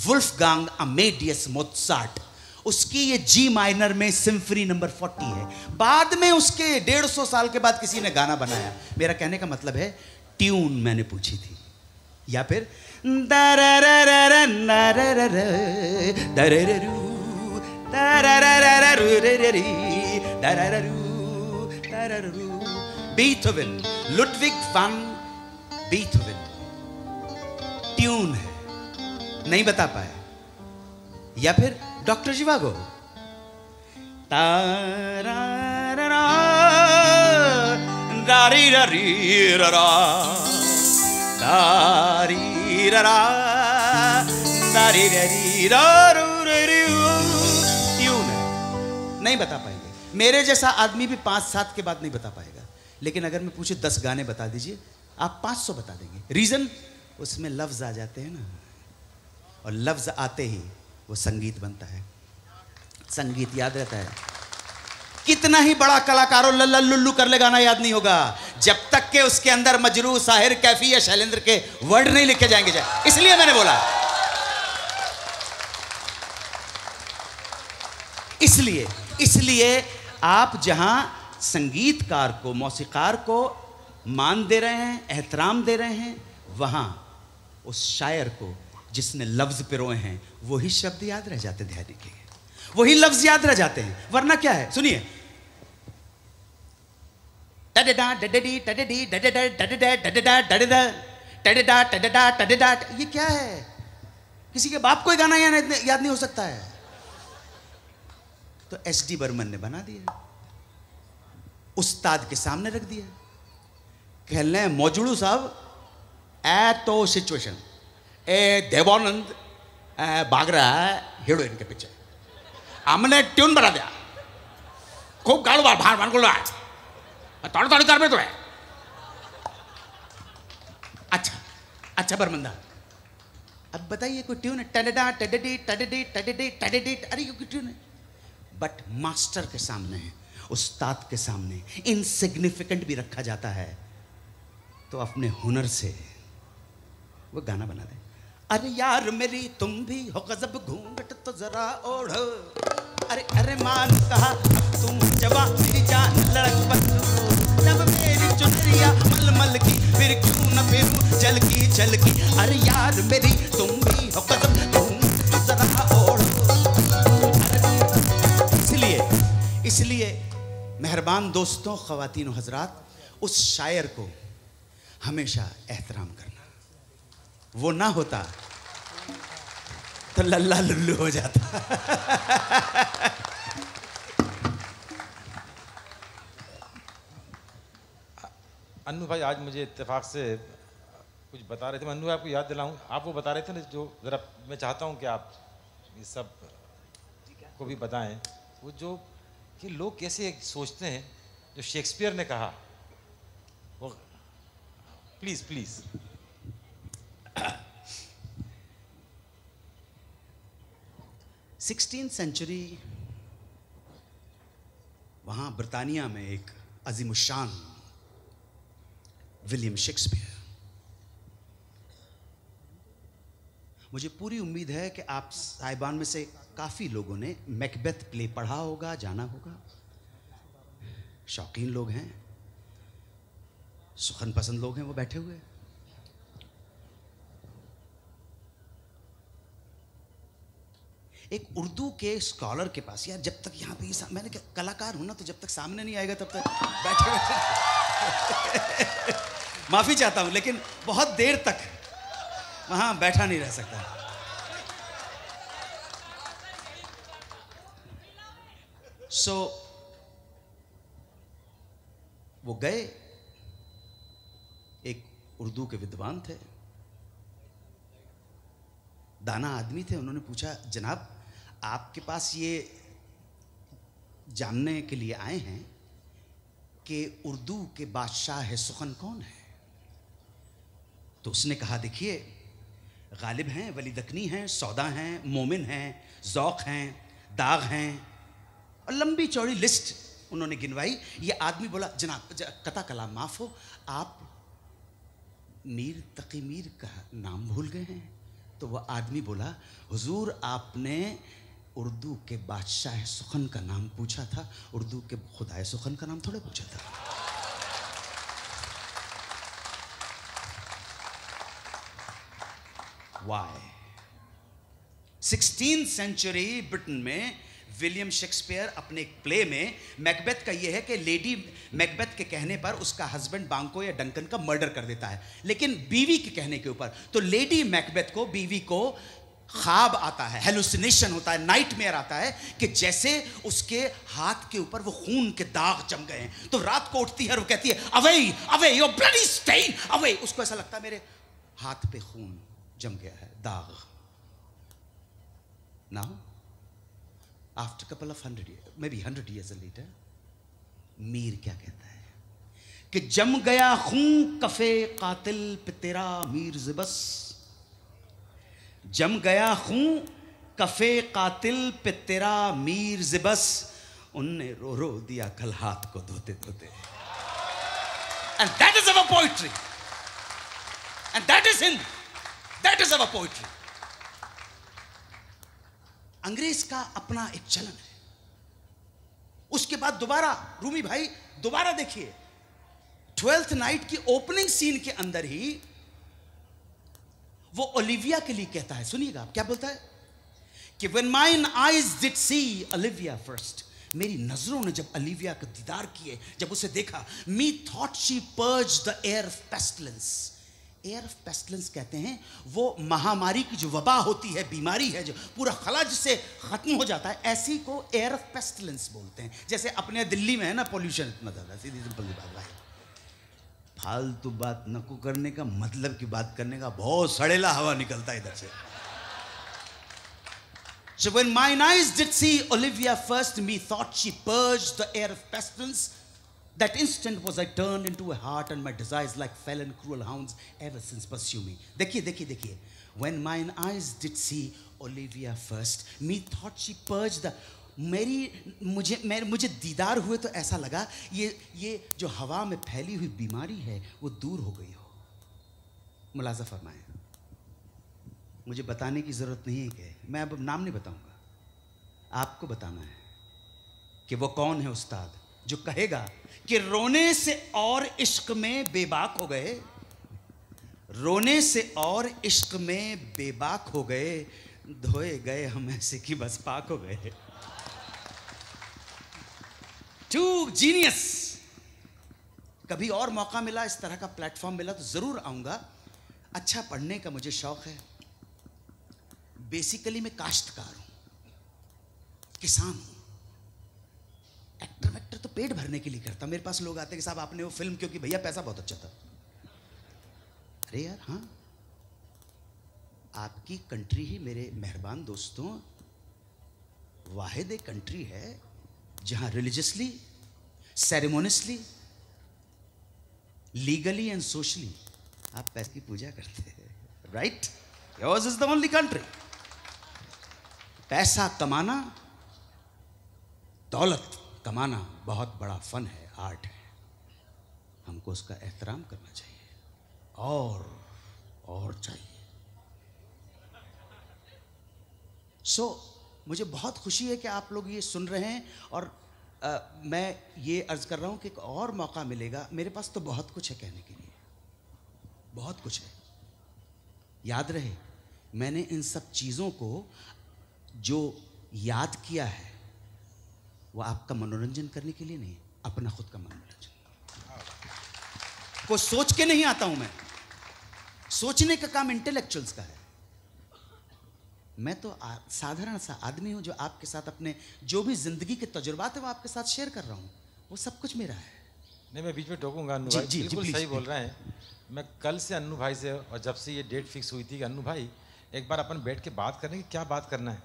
वुल्फगांग अमेडियस मोत्सार्ट। उसकी ये जी माइनर में सिम्फनी नंबर 40 है। बाद में उसके 150 साल के बाद किसी ने गाना बनाया। मेरा कहने का मतलब है ट्यून मैंने पूछी थी, या फिर बीथोवन, लुडविग वान बीथोवन। ट्यून है, नहीं बता पाए। या फिर डॉक्टर जिवागो, ट्यून है, नहीं बता पाएंगे। मेरे जैसा आदमी भी 5-7 के बाद नहीं बता पाएगा। लेकिन अगर मैं पूछूं 10 गाने बता दीजिए, आप 500 बता देंगे। रीजन, उसमें लफ्ज आ जाते हैं ना, और लफ्ज आते ही वो संगीत बनता है। संगीत याद रहता है। कितना ही बड़ा कलाकार हो, लल्ला लुल्लू कर ले, गाना याद नहीं होगा जब तक के उसके अंदर मजरू, साहिर, कैफी या शैलेंद्र के वर्ड नहीं लिखे जाएंगे। इसलिए मैंने बोला, इसलिए आप जहां संगीतकार को, मौसीकार को मान दे रहे हैं, एहतराम दे रहे हैं, वहां उस शायर को जिसने लफ्ज पिरोए हैं वही शब्द याद रह जाते, ध्यान रखिए, वही लफ्ज याद रह जाते हैं। वरना क्या है, सुनिए, ये क्या है? किसी के बाप को गाना याद नहीं हो सकता है। तो एस.डी. बर्मन ने बना दिया, उस्ताद के सामने रख दिया। कहने मौजूदू साहब, ए तो सिचुएशन, ए देवानंद भाग रहा है हीरोइन के पीछे, हमने ट्यून बना दिया, खूब गाड़ू बार भार भार रहा है, तोड़ तोड़ कर में तो है। अच्छा बर्मंदा, अब बताइए कोई ट्यून है? टडडा टडडी टडडी टडडी टडडी, अरे ये कोई ट्यून है? बट मास्टर के सामने, उस्ताद के सामने इनसिग्निफिकेंट भी रखा जाता है, तो अपने हुनर से वो गाना बना दे। अरे यार मेरी तुम भी हो गजब, घूंघट तो जरा ओढ़ो, अरे मान कहा तुम जवान मेरी जान लड़क बदलो, जब मेरी चुनरिया मलमल की फिर क्यों न फिरूं चलकी चलकी, अरे यार मेरी तुम भी हो गजब, घूंघट तो जरा ओढ़ो। इसलिए मेहरबान दोस्तों, ख़वातीन व हज़रात, उस शायर को हमेशा एहतराम करना। वो ना होता तो लल्ला लुल्लू हो जाता। अन्नू भाई आज मुझे इत्तेफाक से कुछ बता रहे थे, मैं अन्नू भाई आपको याद दिलाऊं, आप वो बता रहे थे ना, जो ज़रा मैं चाहता हूं कि आप ये सब को भी बताएं, वो जो कि लोग कैसे सोचते हैं, जो शेक्सपियर ने कहा, वो प्लीज़ प्लीज़। 16th सेंचुरी, वहाँ ब्रिटानिया में एक अजीमुशान विलियम शेक्सपियर। मुझे पूरी उम्मीद है कि आप साहिबान में से काफ़ी लोगों ने मैकबेथ प्ले पढ़ा होगा, जाना होगा। शौकीन लोग हैं, सुखन पसंद लोग हैं वो बैठे हुए। एक उर्दू के स्कॉलर के पास, यार जब तक यहाँ पे मैंने क्या कलाकार हूं ना, तो जब तक सामने नहीं आएगा तब तक बैठे बैठे माफी चाहता हूं, लेकिन बहुत देर तक वहां बैठा नहीं रह सकता। वो गए, एक उर्दू के विद्वान थे, दाना आदमी थे। उन्होंने पूछा, जनाब आपके पास ये जानने के लिए आए हैं कि उर्दू के बादशाह सुखन कौन है? तो उसने कहा, देखिए गालिब हैं, वली दकनी हैं, सौदा हैं, मोमिन हैं, ज़ौक़ हैं, दाग हैं, और लंबी चौड़ी लिस्ट उन्होंने गिनवाई। ये आदमी बोला, जनाब कता कलाम माफ़ हो, आप मीर तकी मीर का नाम भूल गए हैं। तो वह आदमी बोला, हुजूर आपने उर्दू के बादशाह सुखन का नाम पूछा था, उर्दू के खुदाए सुखन का नाम थोड़ा पूछा था। वाई 16th सेंचुरी ब्रिटेन में विलियम शेक्सपियर अपने एक प्ले में, मैकबेथ का यह है कि लेडी मैकबेथ के कहने पर उसका हस्बैंड बांको या डंकन का मर्डर कर देता है, लेकिन बीवी के कहने के ऊपर। तो लेडी मैकबेथ को, बीवी को ख्वाब आता है, हेलुसिनेशन होता है, नाइटमेयर आता है कि जैसे उसके हाथ के ऊपर वो खून के दाग जम गए हैं। तो रात को उठती है और वो कहती है, away away your bloody stain away. उसको ऐसा लगता है मेरे हाथ पे खून जम गया है, दाग। Now after couple of 100 years, maybe 100 years later, Mir क्या कहता है कि जम गया खून कफे कातिल पे तेरा मीर ज़िबस, जम गया खून कफे कातिल पे तेरा मीर ज़िबस, उनने रो रो दिया कल हाथ को धोते धोते। And that is our poetry, and that is Hindi, that is our poetry. अंग्रेज का अपना एक चलन है। उसके बाद दोबारा रूमी भाई दोबारा देखिए, 12th नाइट की ओपनिंग सीन के अंदर ही वो ओलिविया के लिए कहता है, सुनिएगा क्या बोलता है कि when mine eyes did see Olivia first, मेरी नजरों ने जब ओलिविया का दीदार किए, जब उसे देखा, me thought she purged the air of pestilence। Air of pestilence कहते हैं वो महामारी की जो वबा होती है, बीमारी है जो पूरा खला जिससे खत्म हो जाता है, ऐसी को एयर ऑफ पेस्टिलेंस बोलते हैं। जैसे अपने दिल्ली में है ना पोल्यूशन इतना ज़्यादा, सीधी सिंपल सी बात भाई, फालतू बात नको करने का, मतलब की बात करने का, बहुत सड़ेला हवा निकलता है इधर से। So when mine eyes did see Olivia first, me thought she purged the air of pestilence. That instant was I turned into a heart, and my desires like fell and cruel hounds ever since pursue me. देखिए देखिए देखिए, when mine eyes did see Olivia first, me thought she purged the, मुझे दीदार हुए तो ऐसा लगा ये जो हवा में फैली हुई बीमारी है वो दूर हो गई हो। मुलाजा फरमाएं, मुझे बताने की ज़रूरत नहीं है कि मैं अब नाम नहीं बताऊंगा, आपको बताना है कि वो कौन है उस्ताद जो कहेगा कि रोने से और इश्क में बेबाक हो गए, रोने से और इश्क में बेबाक हो गए, धोए गए हम ऐसे कि बस पाक हो गए। Two genius. कभी और मौका मिला, इस तरह का प्लेटफॉर्म मिला तो जरूर आऊंगा। अच्छा पढ़ने का मुझे शौक है। बेसिकली मैं काश्तकार हूं, किसान हूं। एक्टर तो पेट भरने के लिए करता। मेरे पास लोग आते कि साहब आपने वो फिल्म, क्योंकि भैया पैसा बहुत अच्छा था। अरे यार हाँ, आपकी कंट्री ही मेरे मेहरबान दोस्तों वाहिद एक कंट्री है जहां रिलीजियसली, सेरेमोनियसली, लीगली एंड सोशली आप पैसे की पूजा करते हैं, right? Yours is the only country. पैसा कमाना, दौलत कमाना बहुत बड़ा फन है, आर्ट है। हमको उसका एहतराम करना चाहिए और चाहिए। मुझे बहुत खुशी है कि आप लोग ये सुन रहे हैं और मैं ये अर्ज कर रहा हूं कि एक और मौका मिलेगा। मेरे पास तो बहुत कुछ है कहने के लिए, बहुत कुछ है। याद रहे, मैंने इन सब चीज़ों को जो याद किया है वो आपका मनोरंजन करने के लिए नहीं, अपना खुद का मनोरंजन। को सोच के नहीं आता हूं मैं, सोचने का काम इंटेलेक्चुअल्स का है। मैं तो साधारण सा आदमी हूं जो आपके साथ अपने जो भी जिंदगी के तजुर्बात है वो आपके साथ शेयर कर रहा हूं। वो सब कुछ मेरा है। नहीं, मैं बीच में टोकूंगा अन्नू भाई, बिल्कुल सही बोल रहे हैं। मैं कल से अन्नू भाई से, और जब से ये डेट फिक्स हुई थी कि अन्नू भाई एक बार अपन बैठ के बात करें कि क्या बात करना है।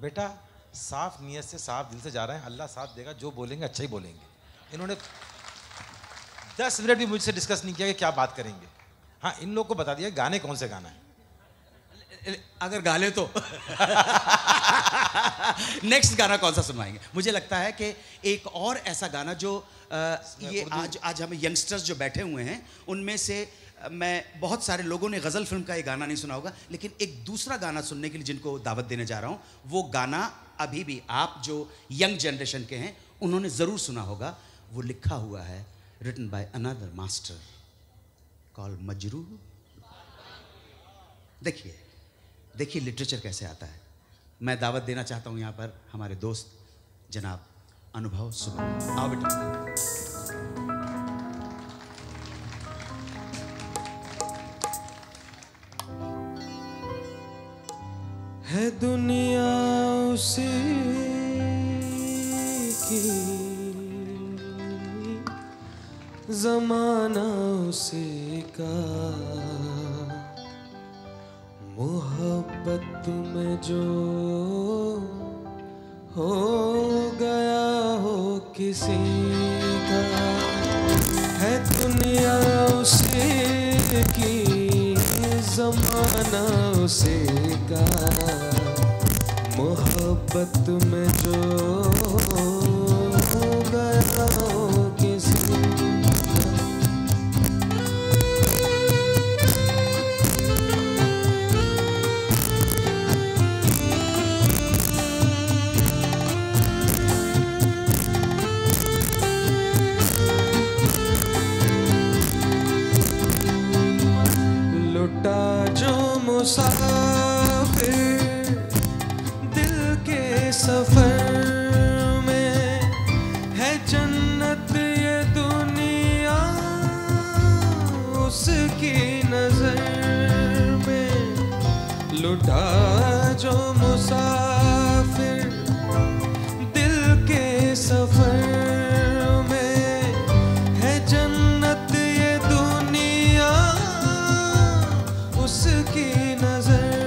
बेटा साफ नीयत से, साफ दिल से जा रहे हैं, अल्लाह साथ देगा, जो बोलेंगे अच्छा ही बोलेंगे। इन्होंने 10 मिनट भी मुझसे डिस्कस नहीं किया कि क्या बात करेंगे। हाँ, इन लोग को बता दिया गाने कौन से गाना है, अगर गाले तो नेक्स्ट गाना कौन सा सुनवाएंगे। मुझे लगता है कि एक और ऐसा गाना जो ये आज हमें यंगस्टर्स जो बैठे हुए हैं उनमें से मैं, बहुत सारे लोगों ने गज़ल फिल्म का ये गाना नहीं सुना होगा, लेकिन एक दूसरा गाना सुनने के लिए जिनको दावत देने जा रहा हूँ, वो गाना अभी भी आप जो यंग जनरेशन के हैं उन्होंने ज़रूर सुना होगा। वो लिखा हुआ है, written by another master called Majrooh. देखिए लिटरेचर कैसे आता है। मैं दावत देना चाहता हूँ यहाँ पर हमारे दोस्त जनाब अनुभव सुमन। आओ बेटा। है दुनिया उसी की, ज़माना उसी का, मोहब्बत में जो हो गया हो किसी का। है दुनिया उसी की, ज़माना उसी का, मोहब्बत में जो हो गया हो किसी का। मुसाफिर दिल के सफर में, है जन्नत ये दुनिया उसकी नजर में। लुटा जो मुसाफिर दिल के सफर में, है जन्नत ये दुनिया उसकी नजर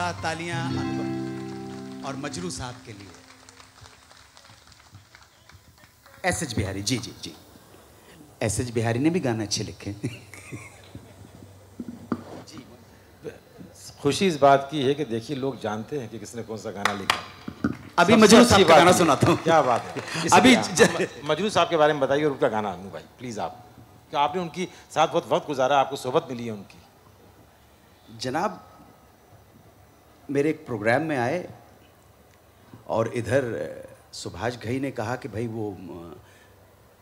जोरदार तालियां अनुभव और मजरू साहब के लिए। एस.एच. बिहारी जी जी जी। एस.एच. बिहारी ने भी गाने अच्छे लिखे। खुशी इस बात की है कि देखिए लोग जानते हैं कि किसने कौन सा गाना लिखा। अभी मजरू साहब का गाना सुनाता हूँ। क्या बात है। अभी मजरू साहब के बारे में बताइए और उनका गाना अनु भाई प्लीज आप, कि आपने उनकी साथ बहुत वक्त गुजारा, आपको सोहबत मिली है उनकी। जनाब मेरे एक प्रोग्राम में आए और इधर सुभाष घई ने कहा कि भाई वो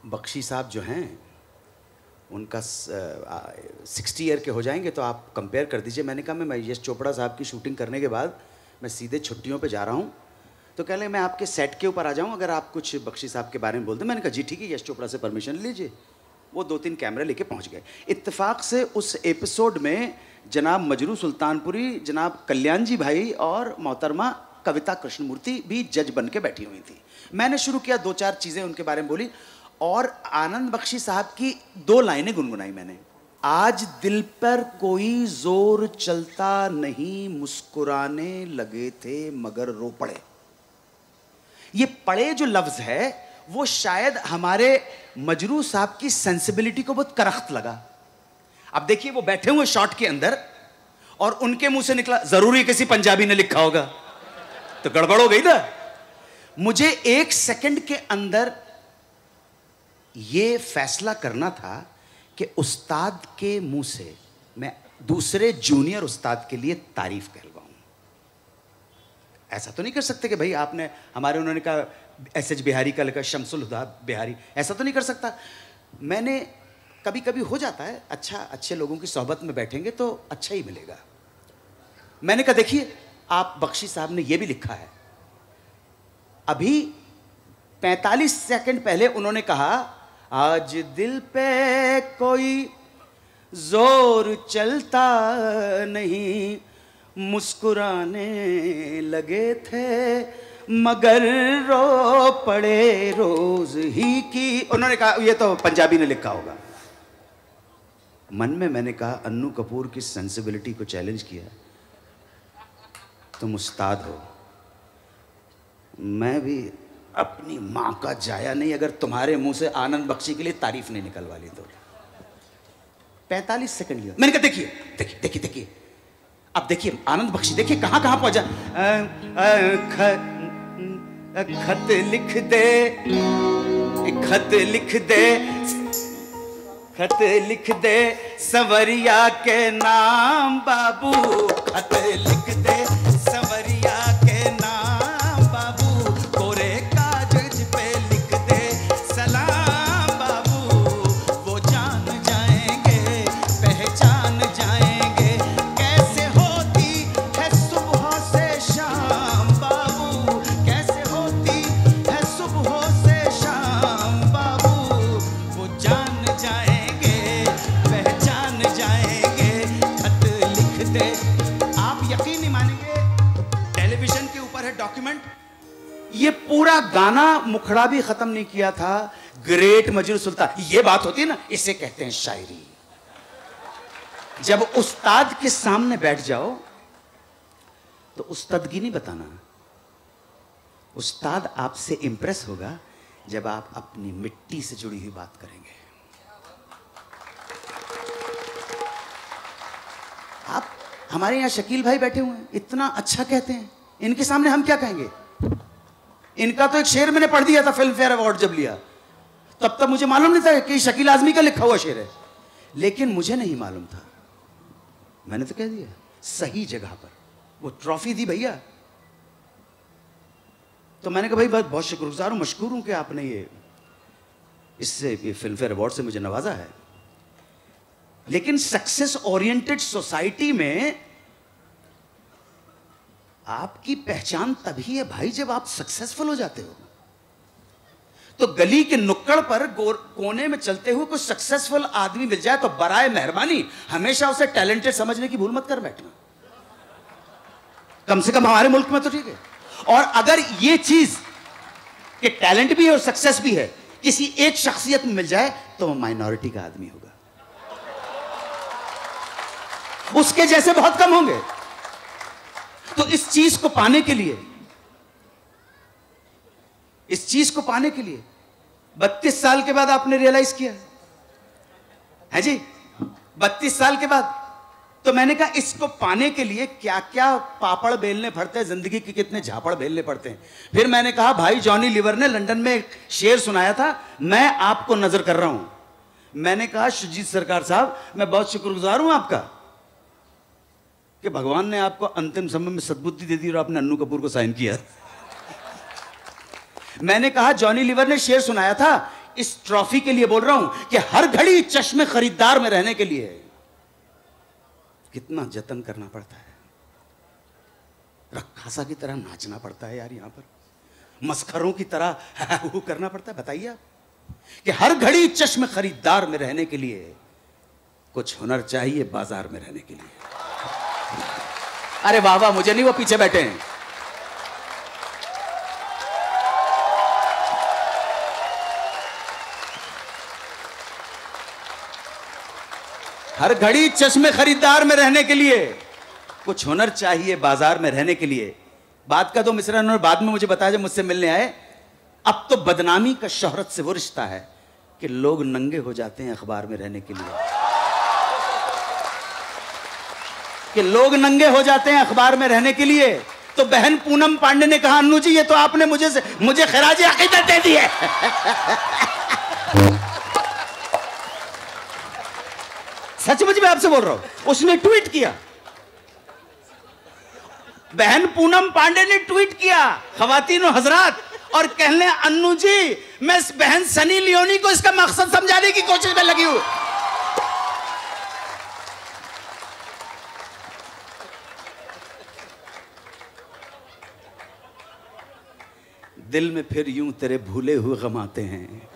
बख्शी साहब जो हैं उनका 60 ईयर के हो जाएंगे तो आप कंपेयर कर दीजिए। मैंने कहा मैं यश चोपड़ा साहब की शूटिंग करने के बाद मैं सीधे छुट्टियों पे जा रहा हूँ, तो कह लें मैं आपके सेट के ऊपर आ जाऊँ अगर आप कुछ बख्शी साहब के बारे में बोल दें। मैंने कहा जी ठीक है, यश चोपड़ा से परमिशन लीजिए। वो 2-3 कैमरे लेके पहुँच गए। इत्तेफाक से उस एपिसोड में जनाब मजरू सुल्तानपुरी, जनाब कल्याण जी भाई और मोहतरमा कविता कृष्णमूर्ति भी जज बन के बैठी हुई थी। मैंने शुरू किया 2-4 चीज़ें उनके बारे में बोली और आनंद बख्शी साहब की 2 लाइनें गुनगुनाई मैंने। आज दिल पर कोई जोर चलता नहीं, मुस्कुराने लगे थे मगर रो पड़े। ये पड़े जो लफ्ज है वो शायद हमारे मजरू साहब की सेंसिबिलिटी को बहुत करख्त लगा। अब देखिए वो बैठे हुए शॉट के अंदर और उनके मुंह से निकला जरूरी किसी पंजाबी ने लिखा होगा, तो गड़बड़ हो गई ना। मुझे 1 सेकंड के अंदर ये फैसला करना था कि उस्ताद के मुंह से मैं दूसरे जूनियर उस्ताद के लिए तारीफ कहलवाऊं। ऐसा तो नहीं कर सकते कि भाई आपने हमारे, उन्होंने कहा एस.एच. बिहारी का लिखा शमसुल हुदा बिहारी, ऐसा तो नहीं कर सकता। मैंने कभी कभी हो जाता है, अच्छा अच्छे लोगों की सोहबत में बैठेंगे तो अच्छा ही मिलेगा। मैंने कहा देखिए आप बख्शी साहब ने ये भी लिखा है। अभी 45 सेकंड पहले उन्होंने कहा आज दिल पे कोई जोर चलता नहीं, मुस्कुराने लगे थे मगर रो पड़े रोज ही की। उन्होंने कहा ये तो पंजाबी ने लिखा होगा। मन में मैंने कहा अन्नू कपूर की सेंसिबिलिटी को चैलेंज किया, तुम उस्ताद हो, मैं भी अपनी माँ का जाया नहीं अगर तुम्हारे मुंह से आनंद बख्शी के लिए तारीफ नहीं निकलवा ली तो। 45 सेकंड लिया। मैंने कहा देखिए देखिए देखिए देखिए अब देखिए आनंद बख्शी देखिए कहां कहां पहुंचा। खत लिख दे, खत लिख दे, खत लिख दे सवरिया के नाम बाबू, खत लिख दे सवरिया के नाम बाबू, कोरे कागज पे लिख दे सलाम बाबू, वो जान जाएंगे पहचान जाएंगे कैसे होती है सुबह से शाम बाबू, कैसे होती है सुबह से शाम बाबू, वो जान जाएंगे पहचान जाएंगे खत लिख दे। आप यकीन नहीं मानेंगे, टेलीविजन के ऊपर है डॉक्यूमेंट, ये पूरा गाना मुखड़ा भी खत्म नहीं किया था ग्रेट मजरू सुल्तान। ये बात होती है ना, इसे कहते हैं शायरी। जब उस्ताद के सामने बैठ जाओ तो उस्तादगी नहीं बताना, उस्ताद आपसे इंप्रेस होगा जब आप अपनी मिट्टी से जुड़ी हुई बात करेंगे। आप हमारे यहां शकील भाई बैठे हुए हैं, इतना अच्छा कहते हैं, इनके सामने हम क्या कहेंगे। इनका तो एक शेर मैंने पढ़ दिया था फिल्म फेयर अवार्ड जब लिया, तब मुझे मालूम नहीं था कि शकील आजमी का लिखा हुआ शेर है, लेकिन मुझे नहीं मालूम था, मैंने तो कह दिया सही जगह पर। वो ट्रॉफी दी भैया, तो मैंने कहा भाई बहुत शुक्रगुजार हूं, मशकूर हूं कि आपने ये फिल्म फेयर अवार्ड से मुझे नवाजा है। लेकिन सक्सेस ओरिएंटेड सोसाइटी में आपकी पहचान तभी है भाई जब आप सक्सेसफुल हो जाते हो। तो गली के नुक्कड़ पर कोने में चलते हुए कोई सक्सेसफुल आदमी मिल जाए तो बराए मेहरबानी हमेशा उसे टैलेंटेड समझने की भूल मत कर बैठना, कम से कम हमारे मुल्क में तो ठीक है। और अगर ये चीज कि टैलेंट भी है और सक्सेस भी है किसी एक शख्सियत में मिल जाए तो वो माइनॉरिटी का आदमी होगा, उसके जैसे बहुत कम होंगे। तो इस चीज को पाने के लिए, इस चीज को पाने के लिए 32 साल के बाद आपने रियलाइज किया है जी, 32 साल के बाद। तो मैंने कहा इसको पाने के लिए क्या क्या पापड़ बेलने पड़ते हैं, जिंदगी के कितने झापड़ बेलने पड़ते हैं। फिर मैंने कहा भाई जॉनी लीवर ने लंदन में एक शेर सुनाया था, मैं आपको नजर कर रहा हूं। मैंने कहा सुजीत सरकार साहब, मैं बहुत शुक्रगुजार हूं आपका कि भगवान ने आपको अंतिम समय में सद्बुद्धि दे दी और आपने अन्नू कपूर को साइन किया। मैंने कहा जॉनी लीवर ने शेर सुनाया था, इस ट्रॉफी के लिए बोल रहा हूं कि हर घड़ी चश्मे खरीदार में रहने के लिए कितना जतन करना पड़ता है, रक्कासा की तरह नाचना पड़ता है यार, यहां पर मस्खरों की तरह वो करना पड़ता है। बताइए आप कि हर घड़ी चश्मे खरीदार में रहने के लिए कुछ हुनर चाहिए बाजार में रहने के लिए। अरे वाह वाह, मुझे नहीं, वो पीछे बैठे हैं। हर घड़ी चश्मे खरीदार में रहने के लिए कुछ हुनर चाहिए बाजार में रहने के लिए। बात का दो मिसरा उन्होंने बाद में मुझे बताया जब मुझसे मिलने आए, अब तो बदनामी का शोहरत से वो रिश्ता है कि लोग नंगे हो जाते हैं अखबार में रहने के लिए, कि लोग नंगे हो जाते हैं अखबार में रहने के लिए। तो बहन पूनम पांडे ने कहा अन्नू जी ये तो आपने मुझे खराज अकीदत दे दी है। सचमुच में आपसे बोल रहा हूं। उसने ट्वीट किया, बहन पूनम पांडे ने ट्वीट किया, खवातीन और हजरात, और कहने अन्नू जी मैं इस बहन सनी लियोनी को इसका मकसद समझाने की कोशिश में लगी हूं। दिल में फिर यूं तेरे भूले हुए गम आते हैं,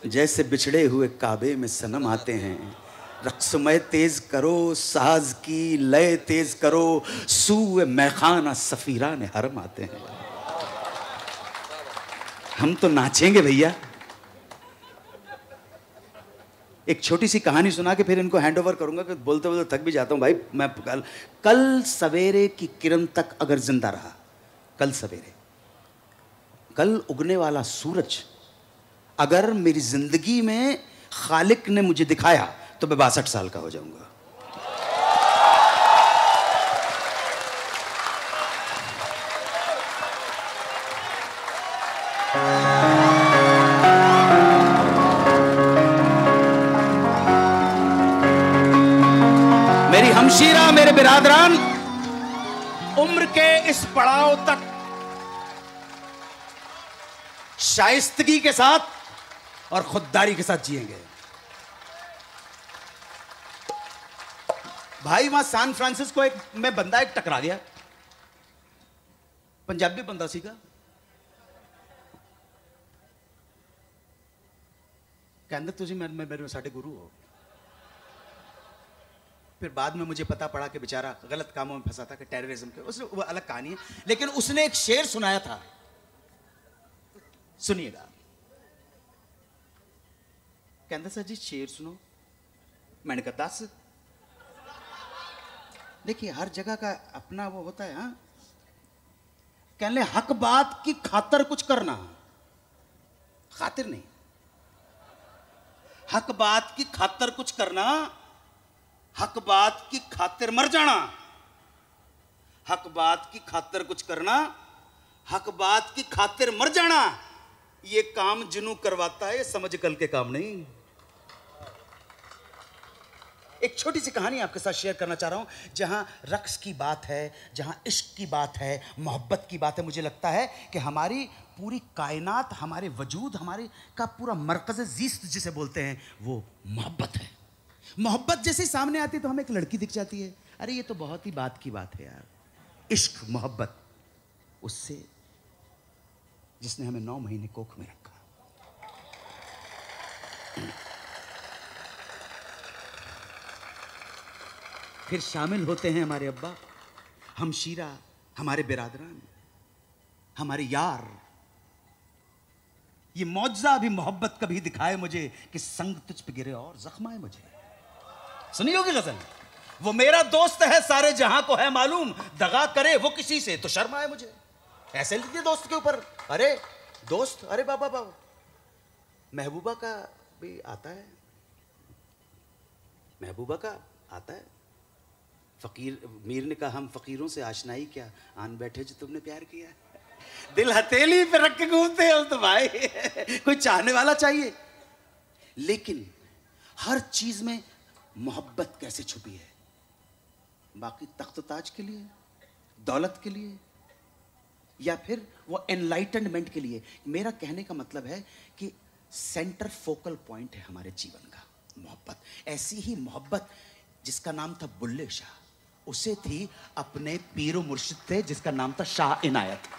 जैसे बिछड़े हुए काबे में सनम आते हैं। रक्समय तेज करो, साज की लय तेज करो, सूए मैखाना सफीरा ने हरम आते हैं। हम तो नाचेंगे भैया। एक छोटी सी कहानी सुना के फिर इनको हैंड ओवर करूंगा, कि बोलते बोलते थक भी जाता हूं भाई। मैं कल सवेरे की किरण तक अगर जिंदा रहा, कल सवेरे, कल उगने वाला सूरज अगर मेरी जिंदगी में खालिक ने मुझे दिखाया तो मैं 62 साल का हो जाऊंगा। मेरी हमशीरा, मेरे बिरादरान, उम्र के इस पड़ाव तक शाइस्तगी के साथ और खुददारी के साथ जिएंगे। भाई वहां सैन फ्रांसिस्को में बंदा एक टकरा गया, पंजाबी बंदा सीगा। कहते तुझे मेरे साढ़े गुरु हो। फिर बाद में मुझे पता पड़ा कि बेचारा गलत कामों में फंसा था, कि टेररिज्म के, उसने वो अलग कहानी है। लेकिन उसने एक शेर सुनाया था, सुनिएगा। कहता सर जी शेर सुनो। मैंने कहा 10। देखिए हर जगह का अपना वो होता है। हाँ, कहने हक बात की खातर कुछ करना, खातिर नहीं, हक बात की खातर कुछ करना, हक बात की खातिर मर जाना। हक बात की खातिर कुछ करना, हक बात की खातिर मर जाना, ये काम जुनू करवाता है, समझ कल के काम नहीं। एक छोटी सी कहानी आपके साथ शेयर करना चाह रहा हूं, जहां रक्स की बात है, जहां इश्क की बात है, मोहब्बत की बात है। मुझे लगता है कि हमारी पूरी कायनात, हमारे वजूद, हमारे का पूरा मरकज़ ज़ीस्त जिसे बोलते हैं वो मोहब्बत है। मोहब्बत जैसे सामने आती है तो हमें एक लड़की दिख जाती है, अरे ये तो बहुत ही बात की बात है यार। इश्क, मोहब्बत उससे जिसने हमें 9 महीने कोख में रखा। फिर शामिल होते हैं हमारे अब्बा, हमशीरा, हमारे बिरादरान, हमारे यार। ये मौजज़ा भी मोहब्बत कभी दिखाए मुझे कि संग तुझ पे गिरे और जख्म आए मुझे। सुनी होगी गजल, वो मेरा दोस्त है, सारे जहां को है मालूम, दगा करे वो किसी से तो शर्म आए मुझे। ऐसे लिखिए दोस्त के ऊपर, अरे दोस्त, अरे बाबा बाबा। महबूबा का भी आता है, महबूबा का आता है। फकीर मीर ने कहा हम फकीरों से आशनाई क्या, आन बैठे जो तुमने प्यार किया। दिल हथेली पे रख के घूमते हो तो भाई कोई चाहने वाला चाहिए। लेकिन हर चीज में मोहब्बत कैसे छुपी है? बाकी तख्त ताज के लिए, दौलत के लिए, या फिर वो एनलाइटनमेंट के लिए। मेरा कहने का मतलब है कि सेंटर फोकल पॉइंट है हमारे जीवन का मोहब्बत। ऐसी ही मोहब्बत जिसका नाम था बुल्ले शाह, उसे थी अपने पीरो मुर्शिद थे जिसका नाम था शाह इनायत।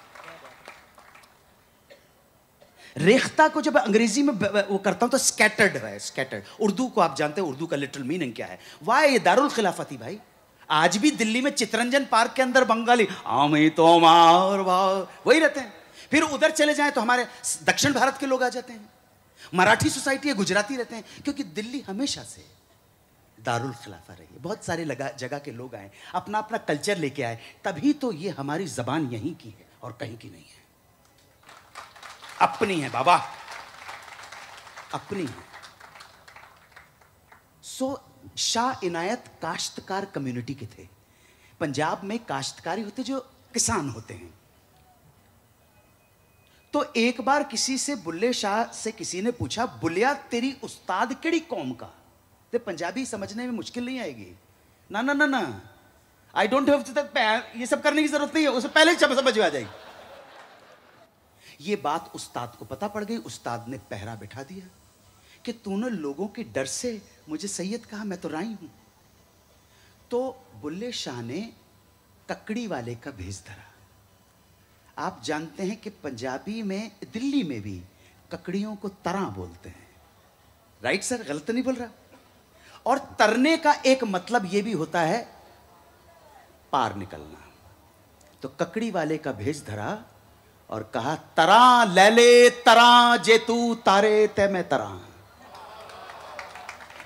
रेख्ता को जब अंग्रेजी में वो करता हूं तो स्कैटर्ड है, स्कैटर्ड। उर्दू को आप जानते हैं, उर्दू का लिटरल मीनिंग क्या है? वाह, ये दारुल खिलाफत थी भाई। आज भी दिल्ली में चितरंजन पार्क के अंदर बंगाली आमी तो मार वही रहते हैं। फिर उधर चले जाएं तो हमारे दक्षिण भारत के लोग आ जाते हैं, मराठी सोसाइटी है, गुजराती रहते हैं, क्योंकि दिल्ली हमेशा से दारुल खिलाफा रही है। बहुत सारे जगह के लोग आए, अपना अपना कल्चर लेके आए, तभी तो ये हमारी जबान यहीं की है और कहीं की नहीं है। अपनी है बाबा, अपनी है। सो शाह इनायत काश्तकार कम्युनिटी के थे। पंजाब में काश्तकारी होते जो किसान होते हैं। तो एक बार किसी से, बुल्ले शाह से किसी ने पूछा, बुलिया तेरी उस्ताद केड़ी कौम का? तो पंजाबी समझने में मुश्किल नहीं आएगी। ना ना ना ना, आई डोंट हैव तक ये सब करने की जरूरत नहीं है, उसे पहले ही समझ आ जाएगी। ये बात उस्ताद को पता पड़ गई। उस्ताद ने पहरा बैठा दिया कि तूने लोगों के डर से मुझे सैयद कहा, मैं तो राई हूं। तो बुल्ले शाह ने ककड़ी वाले का भेष धरा। आप जानते हैं कि पंजाबी में, दिल्ली में भी ककड़ियों को तरह बोलते हैं। राइट सर, गलत नहीं बोल रहा? और तरने का एक मतलब यह भी होता है पार निकलना। तो ककड़ी वाले का भेष धरा और कहा, तरा ले ले तरा, जे तू तारे ते मैं तरा।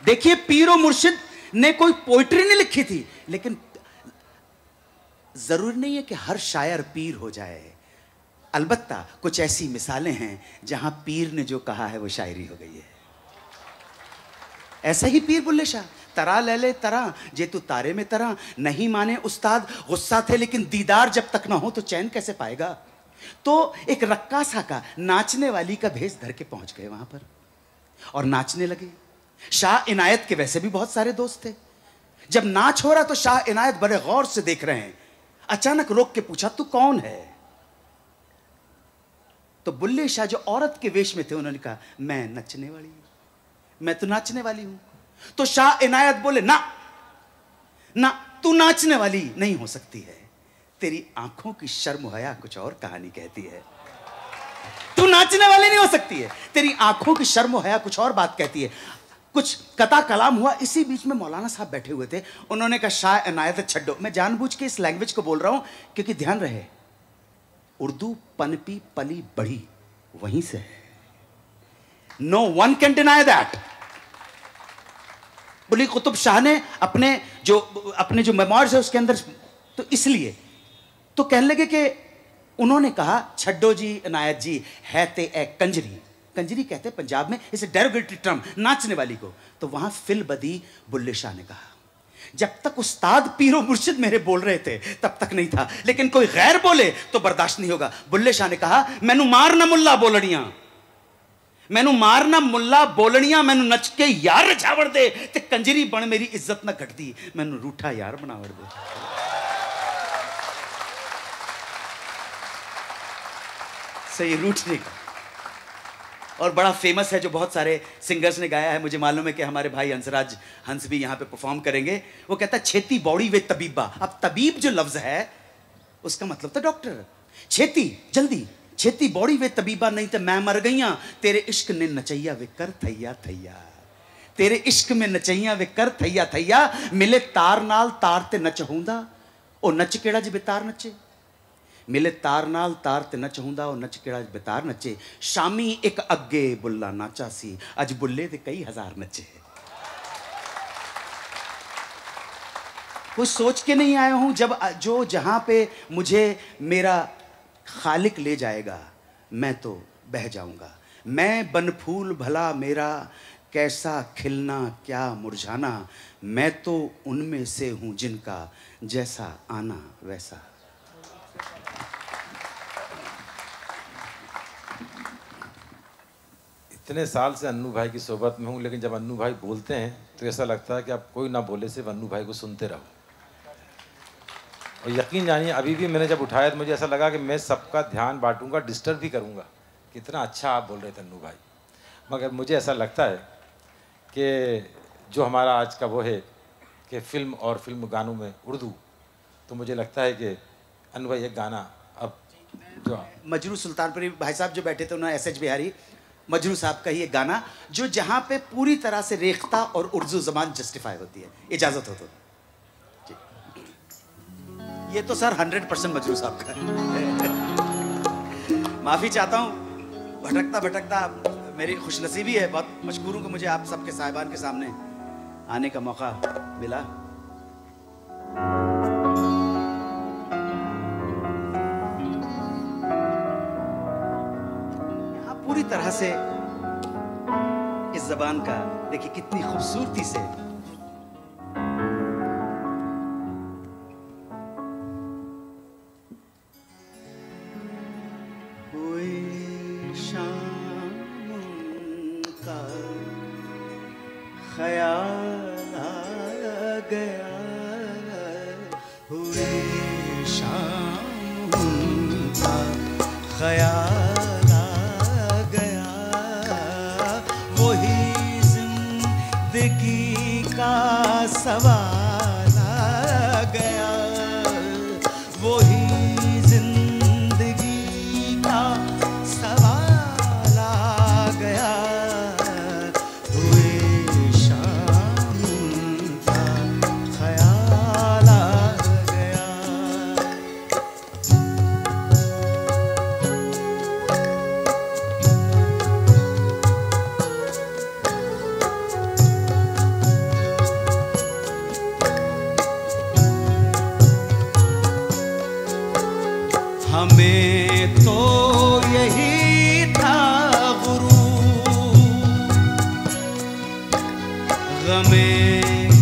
देखिए, पीरो मुर्शिद ने कोई पोइट्री नहीं लिखी थी, लेकिन जरूरी नहीं है कि हर शायर पीर हो जाए। अलबत्ता कुछ ऐसी मिसालें हैं जहां पीर ने जो कहा है वो शायरी हो गई है। ऐसा ही पीर बुल्ले शाह, तरा ले ले तरा, जे तू तारे में तरा। नहीं माने उस्ताद, गुस्सा थे, लेकिन दीदार जब तक ना हो तो चैन कैसे पाएगा? तो एक रक्कासा का, नाचने वाली का भेष धर के पहुंच गए वहां पर और नाचने लगे। शाह इनायत के वैसे भी बहुत सारे दोस्त थे। जब नाच हो रहा तो शाह इनायत बड़े गौर से देख रहे हैं। अचानक रोक के पूछा, तू कौन है? तो बुल्ले शाह जो औरत के वेश में थे, उन्होंने कहा, मैं नचने वाली हूं, मैं तो नाचने वाली हूं। तो शाह इनायत बोले, ना ना, तू नाचने वाली नहीं हो सकती है, तेरी आंखों की शर्म हया कुछ और कहानी कहती है। तू नाचने वाली नहीं हो सकती है, तेरी आंखों की शर्म हया कुछ और बात कहती है। कुछ कता कलाम हुआ। इसी बीच में मौलाना साहब बैठे हुए थे। उन्होंने कहा, शाह इनायत छड्डो। मैं जानबूझ के इस लैंग्वेज को बोल रहा हूं क्योंकि ध्यान रहे, उर्दू पनपी पली बढ़ी वहीं से है। No one can deny that. Quli Qutub Shah ने अपने जो मेमोइर्स है उसके अंदर, तो इसलिए तो कहने लगे कि उन्होंने कहा, छड्डो जी इनायत जी, है ते ए कंजरी। कंजरी कहते हैं पंजाब में, इसे डेरोगेटरी टर्म, नाचने वाली को। तो वहां फिल बदी बुल्ले शाह ने कहा, जब तक उस्ताद पीरो मुर्शिद मेरे बोल रहे थे तब तक नहीं था, लेकिन कोई गैर बोले तो बर्दाश्त नहीं होगा। बुल्ले शाह ने कहा, मैनू मारना मुल्ला बोलनियां, मैनू मारना मुल्ला बोलनियां, मैनू नच के यार रछावड़ दे, ते कंजरी बन मेरी इज्जत ना घटती, मैनू रूठा यार बनावड़ दे। सही, रूठने का। और बड़ा फेमस है, जो बहुत सारे सिंगर्स ने गाया है। मुझे मालूम है कि हमारे भाई हंसराज हंस भी यहाँ पे परफॉर्म करेंगे। वो कहता है, छेती बौड़ी वे तबीबा। अब तबीब जो लफ्ज है उसका मतलब था डॉक्टर। छेती, जल्दी, छेती बौड़ी वे तबीबा, नहीं तो मैं मर गईया, तेरे इश्क ने नचैया वे कर थैया थैया, तेरे इश्क में नचैया वे कर थैया थैया, मिले तार नाल तार ते नच हुंदा, ओ नच केड़ा जी बेतार नचे। मिले तार नाल तार ते नच हुंदा, ओ नच केड़ा बेतार नचे। शामी एक अगे बुल्ला नाचा सी, अज बुल्ले दे कई हजार नचे। कुछ सोच के नहीं आया हूँ। जब जो जहाँ पे मुझे मेरा खालिक ले जाएगा मैं तो बह जाऊँगा। मैं बनफूल भला मेरा कैसा खिलना क्या मुरझाना, मैं तो उनमें से हूँ जिनका जैसा आना वैसा। इतने साल से अन्नू भाई की सोबत में हूँ, लेकिन जब अन्नू भाई बोलते हैं तो ऐसा लगता है कि आप कोई ना बोले, सिर्फ अन्नू भाई को सुनते रहो। और यकीन जानिए अभी भी मैंने जब उठाया तो मुझे ऐसा लगा कि मैं सबका ध्यान बांटूंगा, डिस्टर्ब भी करूंगा। कितना अच्छा आप बोल रहे थे अन्नू भाई। मगर मुझे ऐसा लगता है कि जो हमारा आज का वो है कि फ़िल्म और फिल्म गानों में उर्दू, तो मुझे लगता है कि अन्नू भाई एक गाना अब जो मजरू सुल्तानपुरी भाई साहब जो बैठे थे उन्होंने एस.एच. बिहारी मजरू साहब का ही एक गाना जो जहाँ पे पूरी तरह से रेख्ता और उर्दू ज़बान जस्टिफाई होती है। इजाज़त हो तो ये तो सर 100% मजरू साहब का है। माफ़ी चाहता हूँ, भटकता भटकता मेरी खुशनसीबी है, बहुत मशकूर हूँ कि मुझे आप सबके साहिबान के सामने आने का मौका मिला। यहाँ पूरी तरह से इस ज़बान का देखिए कितनी खूबसूरती से ख्याल आ गया, हुए शाम का ख्याल आ गया, वही जिंदगी का सवाल आ गया, वही जिंदगी का सवाल आ गया, हमें तो यही था गुरूर, गमे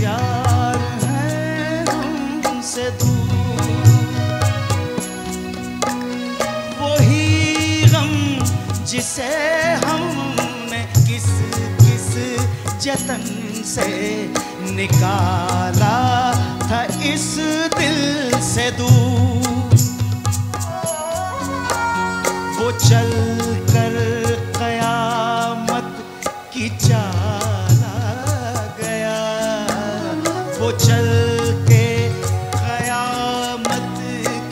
यार हैं हमसे दूर, वही गम जिसे हमने किस किस जतन से निकाला था इस दिल से दूर, वो चल कर कयामत की चाल आ गया, वो चल के कयामत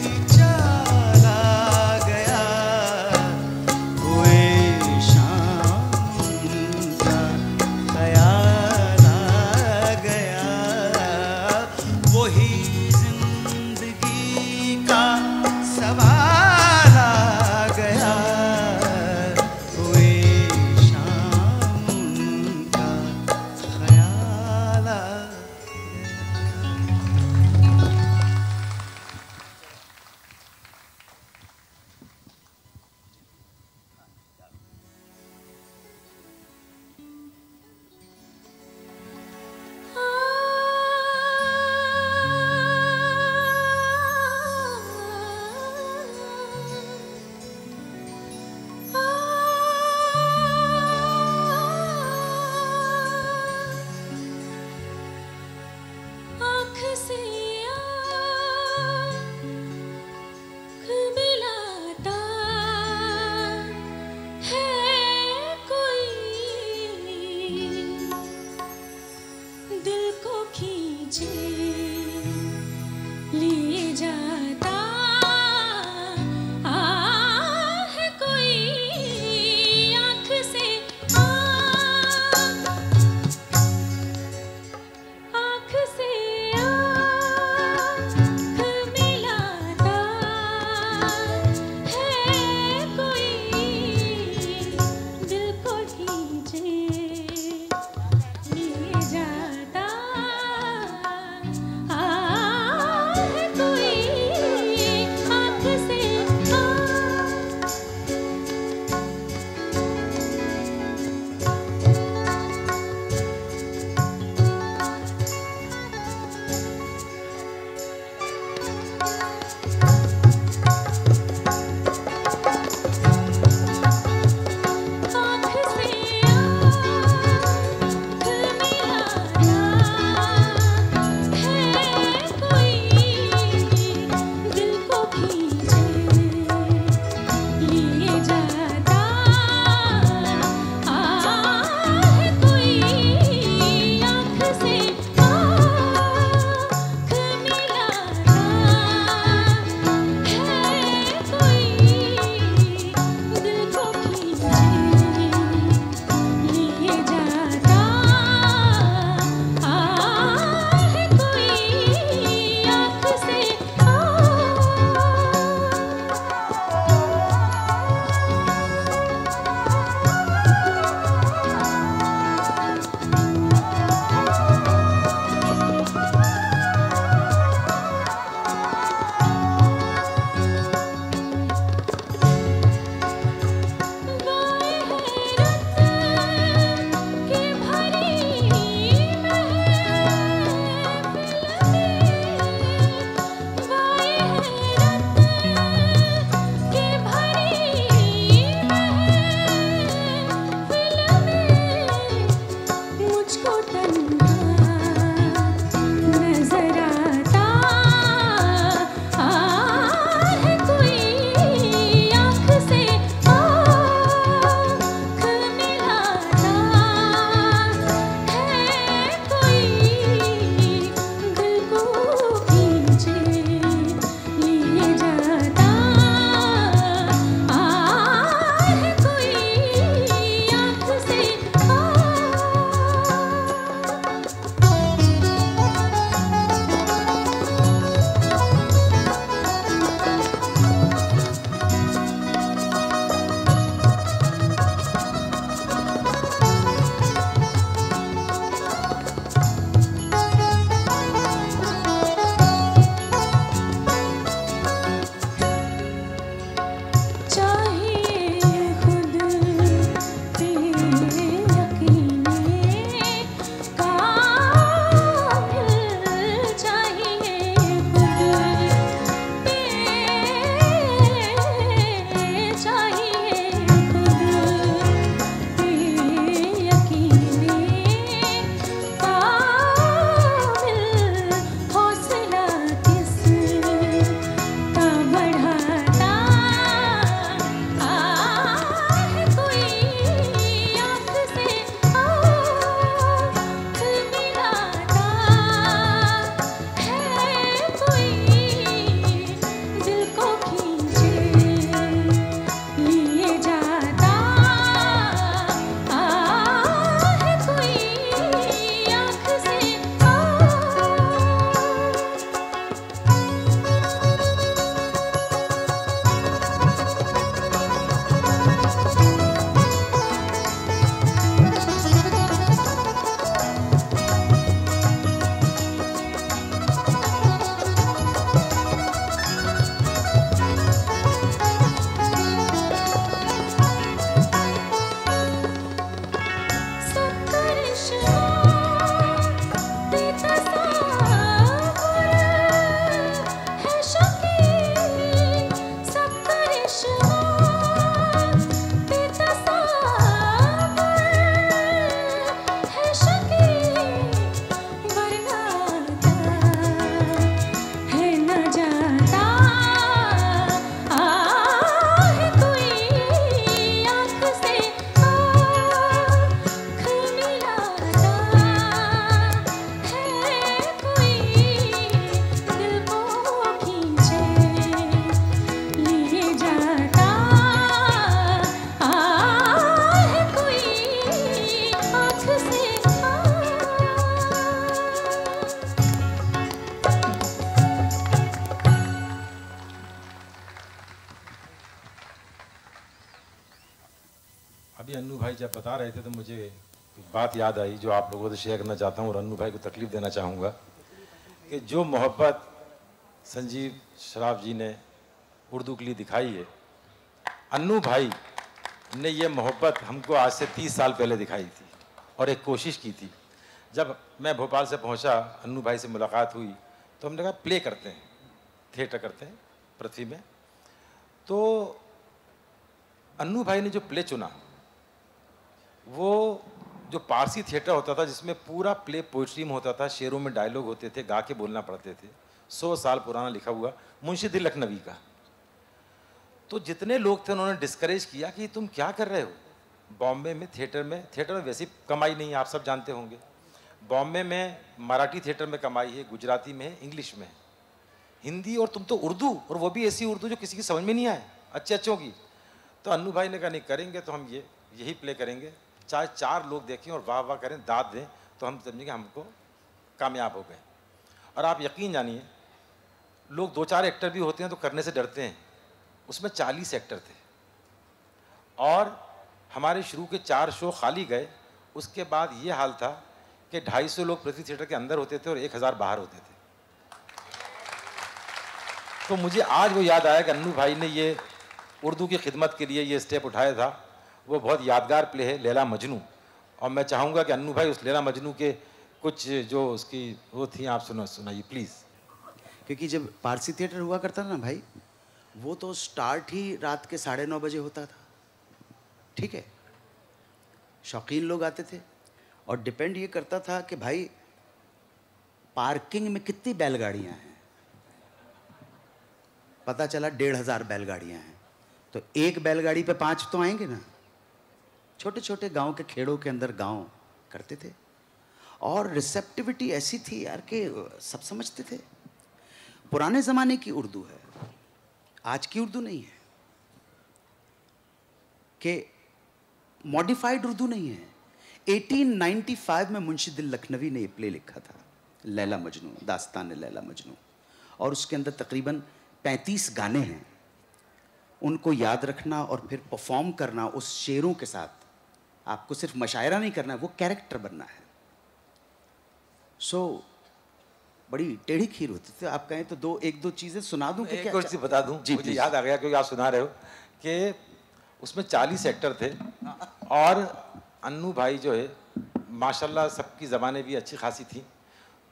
की चाल आ गया, हुए शाम का ख्याल आ गया, वही जिंदगी का सवाल अभी अन्नू भाई जब बता रहे थे तो मुझे एक बात याद आई जो आप लोगों से शेयर करना चाहता हूँ और अन्नू भाई को तकलीफ देना चाहूँगा कि जो मोहब्बत संजीव श्राफ जी ने उर्दू के लिए दिखाई है, अन्नू भाई ने ये मोहब्बत हमको आज से 30 साल पहले दिखाई थी और एक कोशिश की थी। जब मैं भोपाल से पहुंचा, अन्नू भाई से मुलाकात हुई तो हमने कहा प्ले करते हैं, थिएटर करते हैं पृथ्वी में। तो अन्नू भाई ने जो प्ले चुना वो जो पारसी थिएटर होता था जिसमें पूरा प्ले पोइट्री में होता था, शेरों में डायलॉग होते थे, गा के बोलना पड़ते थे, 100 साल पुराना लिखा हुआ मुंशी दिल लखनवी का। तो जितने लोग थे उन्होंने डिस्करेज किया कि तुम क्या कर रहे हो, बॉम्बे में थिएटर में वैसी कमाई नहीं है, आप सब जानते होंगे। बॉम्बे में मराठी थिएटर में कमाई है, गुजराती में है, इंग्लिश में है, हिंदी, और तुम तो उर्दू, और वो भी ऐसी उर्दू जो किसी की समझ में नहीं आए, अच्छों की। तो अन्नू भाई ने कहा नहीं करेंगे तो हम यही प्ले करेंगे, चाहे 4 लोग देखें और वाह वाह करें, दाद दें, तो हम समझेंगे हमको कामयाब हो गए। और आप यकीन जानिए, लोग 2-4 एक्टर भी होते हैं तो करने से डरते हैं, उसमें 40 एक्टर थे और हमारे शुरू के 4 शो खाली गए। उसके बाद ये हाल था कि 250 लोग पृथ्वी थिएटर के अंदर होते थे और 1000 बाहर होते थे। तो मुझे आज वो याद आया कि अन्नू भाई ने ये उर्दू की खिदमत के लिए ये स्टेप उठाया था। वो बहुत यादगार प्ले है लैला मजनू, और मैं चाहूँगा कि अन्नू भाई उस लैला मजनू के कुछ जो उसकी वो थी आप सुनाइए प्लीज़। क्योंकि जब पारसी थिएटर हुआ करता था ना भाई, वो तो स्टार्ट ही रात के 9:30 बजे होता था, ठीक है। शौकीन लोग आते थे और डिपेंड ये करता था कि भाई पार्किंग में कितनी बैलगाड़ियाँ हैं। पता चला 1500 बैलगाड़ियाँ हैं, तो एक बैलगाड़ी पे 5 तो आएंगे ना। छोटे छोटे गांव के खेड़ों के अंदर गांव करते थे और रिसेप्टिविटी ऐसी थी यार कि सब समझते थे। पुराने ज़माने की उर्दू है, आज की उर्दू नहीं है, कि मॉडिफाइड उर्दू नहीं है। 1895 में मुंशी दिल लखनवी ने ये प्ले लिखा था, लैला मजनू, दास्तान लैला मजनू, और उसके अंदर तकरीबन 35 गाने हैं। उनको याद रखना और फिर परफॉर्म करना उस शेरों के साथ, आपको सिर्फ मशायरा नहीं करना है, वो कैरेक्टर बनना है। बड़ी टेढ़ी खीर होती थी। आप कहें तो एक दो चीज़ें सुना दूं कि एक और चीज़ बता दूं जी, मुझे याद आ गया क्योंकि आप सुना रहे हो कि उसमें 40 एक्टर थे और अन्नू भाई जो है माशाल्लाह सबकी ज़बानें भी अच्छी खासी थी।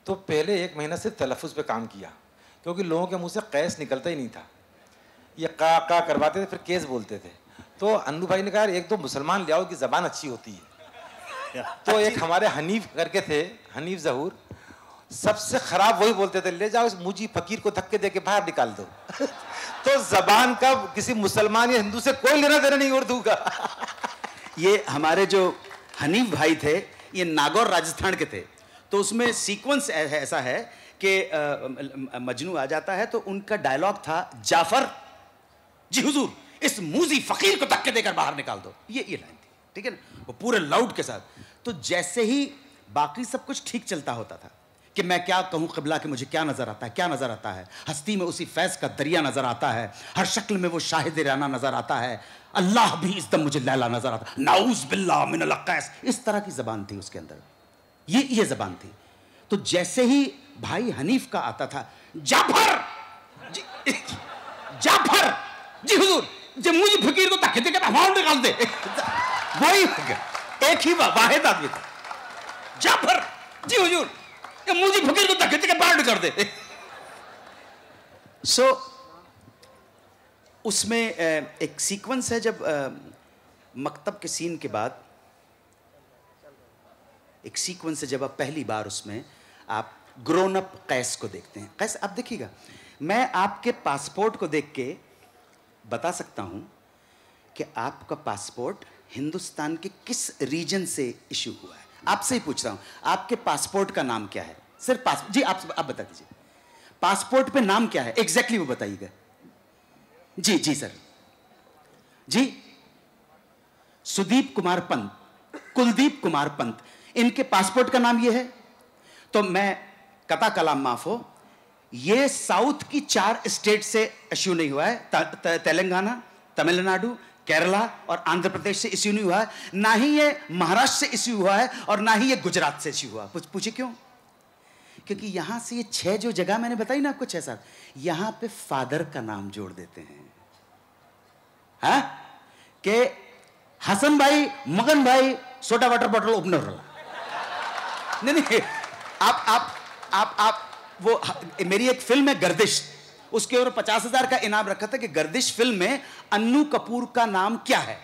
तो पहले 1 महीना से तलफ़ुज़ पे काम किया क्योंकि लोगों के मुंह से कैस निकलता ही नहीं था, ये का करवाते थे, फिर केस बोलते थे। तो अन्नू भाई ने कहा 1-2 मुसलमान ले आओ कि ज़बान अच्छी होती है। तो एक हमारे हनीफ करके थे, हनीफ ज़हूर, सबसे ख़राब वही बोलते थे, ले जाओ इस मुझी फ़कीर को धक्के दे के बाहर निकाल दो। तो ज़बान का किसी मुसलमान या हिंदू से कोई लेना देना नहीं उर्दू का। ये हमारे जो हनीफ भाई थे ये नागौर राजस्थान के थे, तो उसमें सीक्वेंस ऐसा है कि मजनू आ जाता है तो उनका डायलॉग था, जाफर जी हुजूर इस मूजी फकीर को धक्के देकर बाहर निकाल दो, ये लाइन थी, ठीक है ना, वो पूरे लाउड के साथ। तो जैसे ही बाकी सब कुछ ठीक चलता होता था कि मैं क्या कहूँ क़िबला कि मुझे क्या नज़र आता है, क्या नज़र आता है, हस्ती में उसी फैज़ का दरिया नज़र आता है, हर शक्ल में वो शाहिद राना नज़र आता है, अल्लाह भी इस दम मुझे लैला नज़र आता है, नाऊज़ बिल्लाह मिनल अक़ैस, इस तरह की ज़बान थी उसके अंदर, ये ज़बान थी। तो जैसे ही भाई हनीफ का आता था, जाफर जी हुजूर जब मुझे फकीर को धक्के देकर बाहर निकाल दे, वही एक ही वाहिद आदमी था, जाफर जी हुजूर मुझे फकीर को धक्के देकर बाहर निकाल दे। उसमें एक सीक्वेंस है जब मकतब के सीन के बाद एक सीक्वेंस है जब आप पहली बार उसमें आप ग्रोन अप कैस को देखते हैं। कैस आप देखिएगा, मैं आपके पासपोर्ट को देख के बता सकता हूं कि आपका पासपोर्ट हिंदुस्तान के किस रीजन से इशू हुआ है। आपसे ही पूछ रहा हूं, आपके पासपोर्ट का नाम क्या है? सिर्फ जी आप बता दीजिए, पासपोर्ट पे नाम क्या है एग्जैक्टली वो बताइएगा। जी सर, जी सुदीप कुमार पंत, कुलदीप कुमार पंत, इनके पासपोर्ट का नाम ये है। तो मैं कता कलाम माफ हो, ये साउथ की 4 स्टेट से इश्यू नहीं हुआ है, तेलंगाना, तमिलनाडु, केरला और आंध्र प्रदेश से इश्यू नहीं हुआ है, ना ही ये महाराष्ट्र से इश्यू हुआ है, और ना ही ये गुजरात से इश्यू हुआ। पूछे क्यों? क्योंकि यहां से ये 6 जो जगह मैंने बताई ना आपको, 6-7, यहां पे फादर का नाम जोड़ देते हैं। हाँ, कि हसन भाई, मगन भाई, सोडा वाटर बॉटल ओपनर वाला। नहीं, आप वो मेरी एक फिल्म है गर्दिश, उसके ऊपर 50,000 का इनाम रखा था कि गर्दिश फिल्म में अन्नू कपूर का नाम क्या है।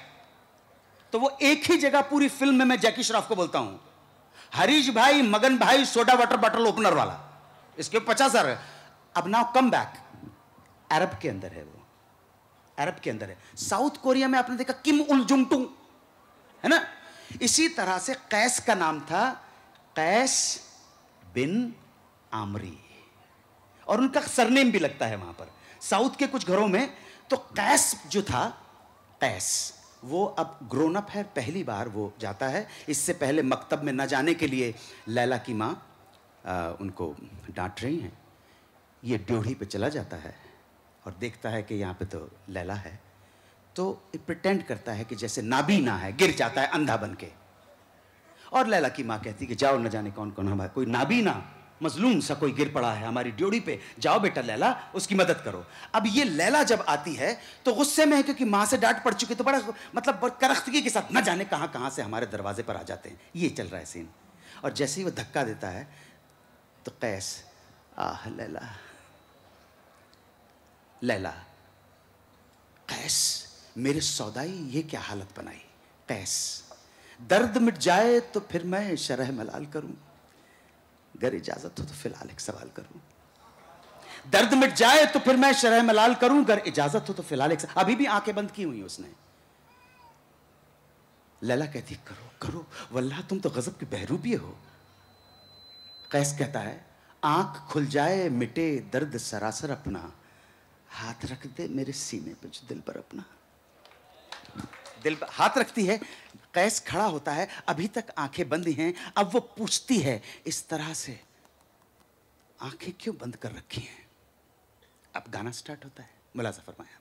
तो वो एक ही जगह पूरी फिल्म में मैं जैकी श्रॉफ को बोलता हूं, हरीश भाई, मगन भाई, सोडा वाटर बॉटल ओपनर वाला। इसके 50,000 है। अब नाउ कम बैक, अरब के अंदर है वो, अरब के अंदर है। साउथ कोरिया में आपने देखा किम उल जुंग टू, है ना। इसी तरह से कैस का नाम था कैस बिन आमरी, और उनका सरनेम भी लगता है वहां पर। साउथ के कुछ घरों में तो कैस जो था, कैस, वो अब ग्रोन अप है, पहली बार वो जाता है। इससे पहले मकतब में न जाने के लिए लैला की माँ उनको डांट रही हैं। ये ड्योढ़ी पे चला जाता है और देखता है कि यहाँ पे तो लैला है, तो प्रिटेंड करता है कि जैसे नाबीना है, गिर जाता है अंधा बन के। और लैला की माँ कहती कि जाओ, न जाने कौन कौन हमारा कोई नाबीना मजलूम सा कोई गिर पड़ा है हमारी ड्योढ़ी पे, जाओ बेटा लैला, उसकी मदद करो। अब ये लैला जब आती है तो गुस्से में है, क्योंकि माँ से डांट पड़ चुकी, तो बड़ा मतलब करख्तगी के साथ न जाने कहाँ कहाँ से हमारे दरवाजे पर आ जाते हैं। ये चल रहा है सीन। और जैसे ही वो धक्का देता है तो कैस, आह लैला, लैला, कैस मेरे सौदाई ये क्या हालत बनाई। कैस, दर्द मिट जाए तो फिर मैं शरह मलाल करूं, अगर इजाजत हो तो फिलहाल एक सवाल करूं। दर्द मिट जाए तो फिर मैं शरह मलाल करूं, अगर इजाजत हो तो फिलहाल एक अभी भी आंखें बंद की हुई उसने। लैला कहती करो करो, वल्लाह तुम तो गजब की बहरूपी हो। कैस कहता है आंख खुल जाए मिटे दर्द सरासर अपना, हाथ रख दे मेरे सीने पे जो दिल पर अपना। दिल पर हाथ रखती है, कैस खड़ा होता है, अभी तक आंखें बंद हैं। अब वो पूछती है इस तरह से, आंखें क्यों बंद कर रखी हैं। अब गाना स्टार्ट होता है, मुलाजा फरमाया,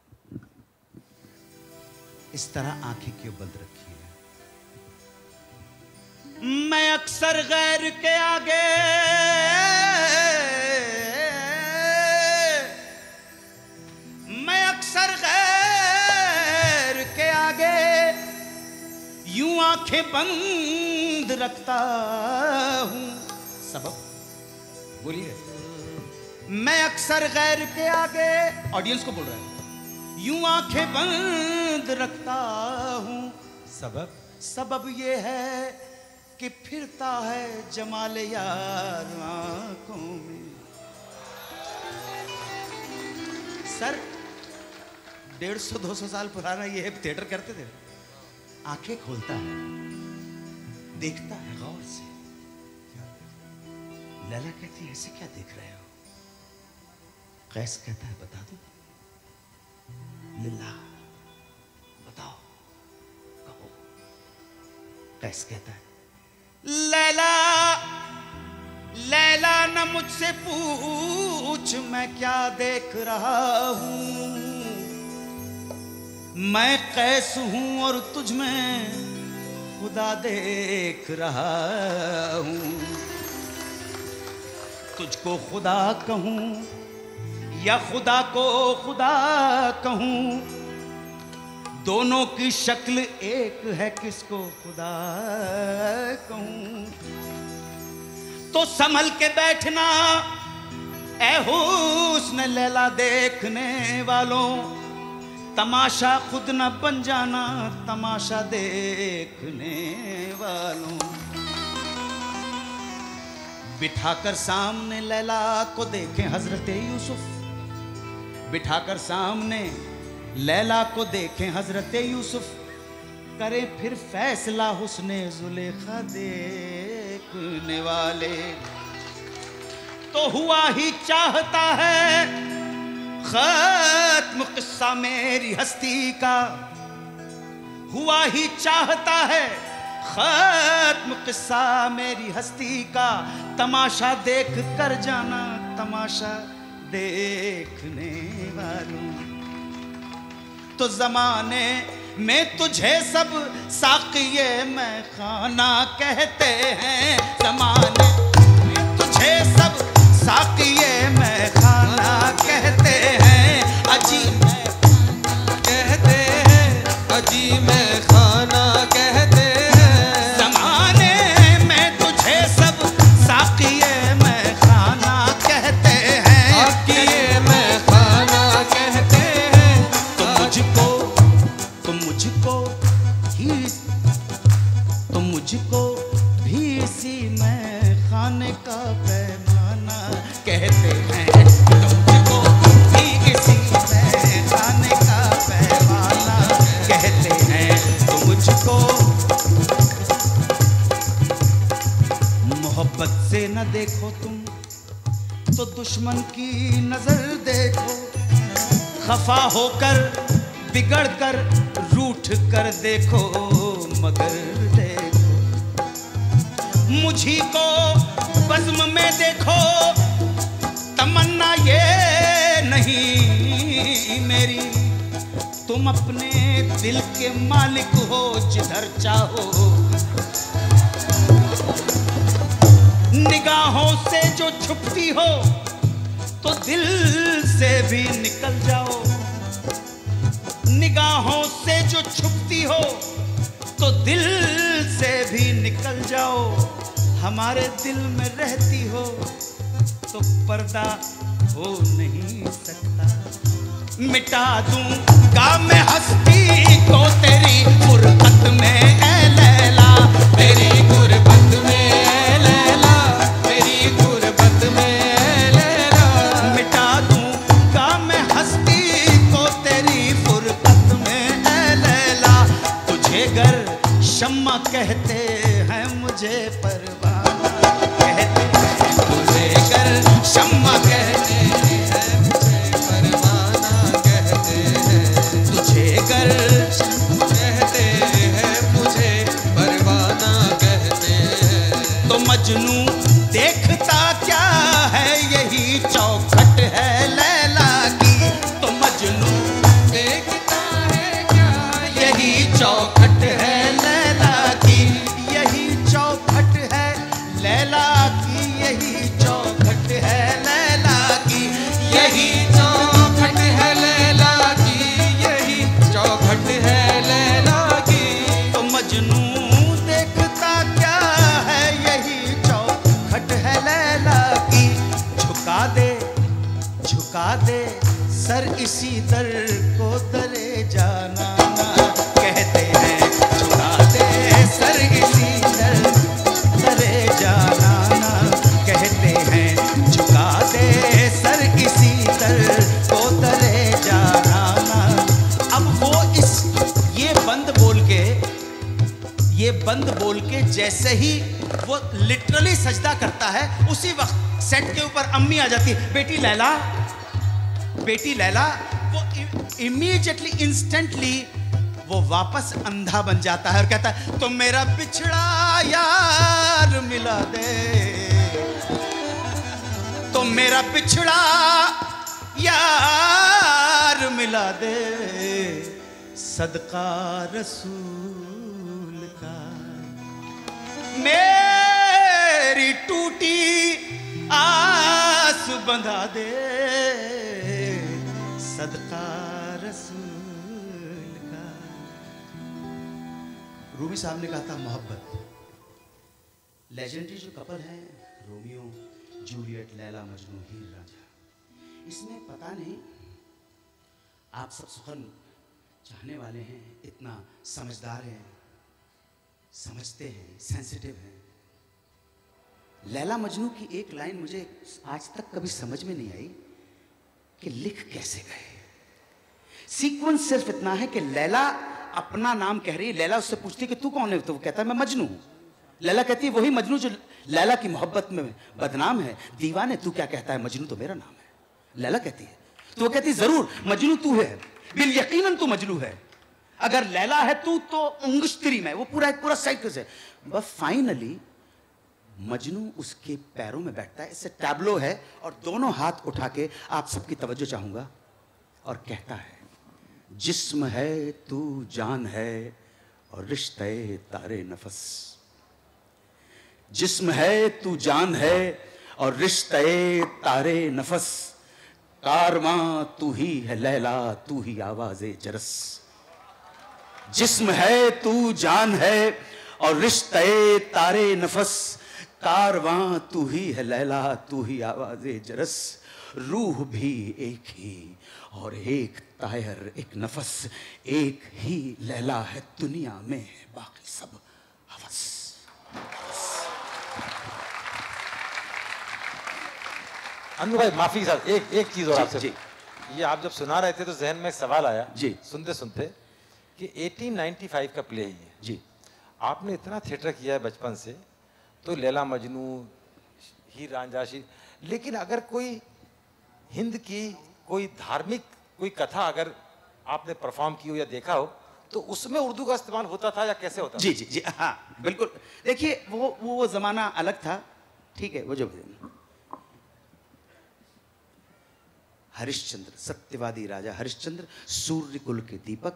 इस तरह आंखें क्यों बंद रखी हैं। मैं अक्सर गैर के आगे यूं आंखें बंद रखता हूं। सबब बोलिए। मैं अक्सर गैर के आगे, ऑडियंस को बोल रहा है, यूं आंखें बंद रखता हूं। सबब, सबब ये है कि फिरता है जमाल यार आंखों में। सर 150-200 साल पुराना ये थिएटर करते थे। आंखें खोलता है, देखता है गौर से। लैला कहती है ऐसे क्या देख रहे हो। कैस कहता है बता दो, लिल्लाह बताओ, कहो। कैस कहता है लैला, लैला न मुझसे पूछ मैं क्या देख रहा हूं। मैं कैस हूं और तुझ में खुदा देख रहा हूं। तुझको खुदा कहूं या खुदा को खुदा कहूं, दोनों की शक्ल एक है, किसको खुदा कहूं। तो संभल के बैठना ए हुस्न लैला देखने वालों, तमाशा खुद न बन जाना तमाशा देखने वालों। बिठाकर सामने लैला को देखें हजरत यूसुफ, बिठाकर सामने लैला को देखें हजरत यूसुफ, करें फिर फैसला हुस्ने जुलेखा देखने वाले। तो हुआ ही चाहता है खत्म किस्सा मेरी हस्ती का, हुआ ही चाहता है खत्म किस्सा मेरी हस्ती का। तमाशा देख कर जाना तमाशा देखने वालों। तो जमाने में तुझे सब साकिये मैं खाना कहते हैं ज़माने में तुझे सब साकिये मैं खाना कहते हैं अजी मैं कहते हैं अजी मैं खाना कहते हैं ज़माने में तुझे सब साकिये मैं खाना कहते हैं आकिए मैं खाना कहते हैं तुम मुझको भी इसी में खाने का पैमाना कहते हैं तुमको भी इसी में खाने का पैमाना कहते हैं तो मुझको मोहब्बत से न देखो तुम तो दुश्मन की नजर देखो खफा होकर बिगड़ कर रूठ कर देखो मगर देखो मुझी को बज़्म में देखो तमन्ना ये नहीं मेरी तुम अपने दिल के मालिक हो जिधर चाहो निगाहों से जो छुपती हो तो दिल से भी निकल जाओ निगाहों से जो छुपती हो तो दिल से भी निकल जाओ हमारे दिल में रहती हो तो पर्दा हो नहीं सकता मिटा दूंगा मैं हस्ती को तेरी गुरबत में ऐ लैला तेरी गुरबत में ऐ लैला तेरी गुरबत में ऐ लैला मिटा दूंगा मैं हस्ती को तेरी गुरबत में ऐ लैला तुझे गर शम्मा कहते हैं मुझे परवाना कहते हैं तुझे गर शम्मा कहते हैं मुझे परवाना कहते हैं तुझे गर कहते हैं मुझे परवाना कहते हैं तो मजनू देखता क्या है यही चौखट है लैला की तो मजनू देखता है क्या यही चौखट है लैला की यही चौखट है लैला की यही चौखट है लैला की यही चौखट है लैला की यही चौखट है लैला की तो मजनू देखता क्या है यही चौखट है लैला की झुका दे सर इसी दर को दरे जाना कहते हैं झुका दे सर इसी दर दरे जाना कहते हैं झुका दे सर इसी दर को दरे जाना अब वो ये बंद बोल के जैसे ही वो लिटरली सजदा करता है उसी वक्त सेट के ऊपर अम्मी आ जाती है बेटी लैला वो इमीडिएटली इंस्टेंटली वो वापस अंधा बन जाता है और कहता है तो मेरा बिछड़ा यार मिला दे तो मेरा बिछड़ा यार मिला दे सदका रसूल का मेरी टूटी आस बंधा दे सदका रसूल का। रूमी साहब ने कहा था मोहब्बत लेजेंडरी जो कपल है रोमियो जूलियट लैला मजनू हीर रांझा इसमें पता नहीं आप सब सुखन चाहने वाले हैं इतना समझदार हैं समझते हैं सेंसिटिव हैं लैला मजनू की एक लाइन मुझे आज तक कभी समझ में नहीं आई कि लिख कैसे गए सीक्वेंस सिर्फ इतना है कि लैला अपना नाम कह रही है लैला उससे पूछती है कि तू कौन है तो वो कहता है मैं मजनू हूं लैला कहती है वही मजनू जो लैला की मोहब्बत में बदनाम है दीवाने तू क्या कहता है मजनू तो मेरा नाम है लैला कहती है तो वो कहती है जरूर मजनू तू है बिल यकीनन तू मजनू है अगर लैला है तू तो उंगश्तरी में वो पूरा साइकिल से बस फाइनली मजनू उसके पैरों में बैठता है इससे टैब्लो है और दोनों हाथ उठा के आप सबकी तवज्जो चाहूंगा और कहता है जिस्म है तू जान है और रिश्ते तारे नफस। जिस्म है तू जान है और रिश्ते तारे नफस। कारवां तू ही है लैला, तू ही आवाज़े जरस। जिस्म है तू जान है और रिश्ते तारे नफस। कारवां तू ही है लैला, तू ही आवाज़े जरस। रूह भी एक ही और एक तायर एक नफस। एक ही लैला है दुनिया में, बाकी सब हवस। अनु भाई माफी साहब, एक चीज और जी, आपसे। जी। ये आप जब सुना रहे थे तो जहन में एक सवाल आया जी। सुनते सुनते कि 1895 का प्ले ही है जी। आपने इतना थिएटर किया है बचपन से, तो लैला मजनू, हीर रांझा, लेकिन अगर कोई हिंद की कोई धार्मिक कोई कथा अगर आपने परफॉर्म की हो या देखा हो, तो उसमें उर्दू का इस्तेमाल होता था या कैसे होता जी था? जी जी, हाँ बिल्कुल। देखिए वो जमाना अलग था, ठीक है। वो जो हरिश्चंद्र, सत्यवादी राजा हरिश्चंद्र, सूर्य कुल के दीपक,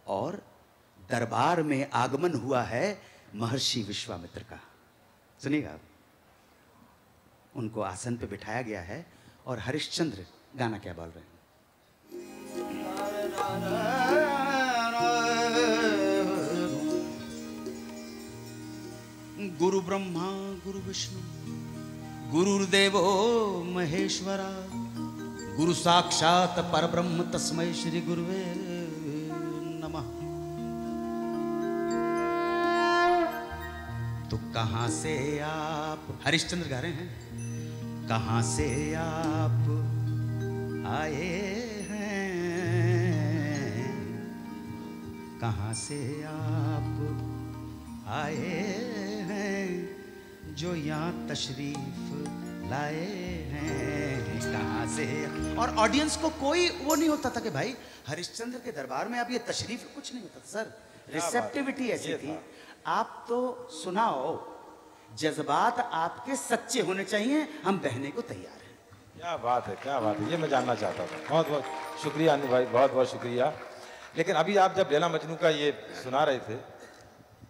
और दरबार में आगमन हुआ है महर्षि विश्वामित्र का। सुनिएगा आप, उनको आसन पे बिठाया गया है और हरिश्चंद्र गाना क्या बोल रहे हैं। गुरु ब्रह्मा गुरु विष्णु गुरुर्देवो महेश्वरा, गुरु साक्षात परब्रह्म तस्मै श्री गुरुवे नमः। तो कहां से आप, हरिश्चंद्र गा रहे हैं, कहां से आप आए हैं, कहां से आप आए हैं, जो यहाँ तशरीफ लाए हैं, कहां से। और ऑडियंस को कोई वो नहीं होता था कि भाई हरिश्चंद्र के दरबार में अब ये तशरीफ, कुछ नहीं होता था सर। रिसेप्टिविटी ऐसी थी। आप तो सुनाओ, जज्बात आपके सच्चे होने चाहिए, हम बहने को तैयार हैं। क्या बात है, क्या बात है, ये मैं जानना चाहता था। बहुत बहुत शुक्रिया अनु भाई, बहुत बहुत शुक्रिया। लेकिन अभी आप जब लैला मजनू का ये सुना रहे थे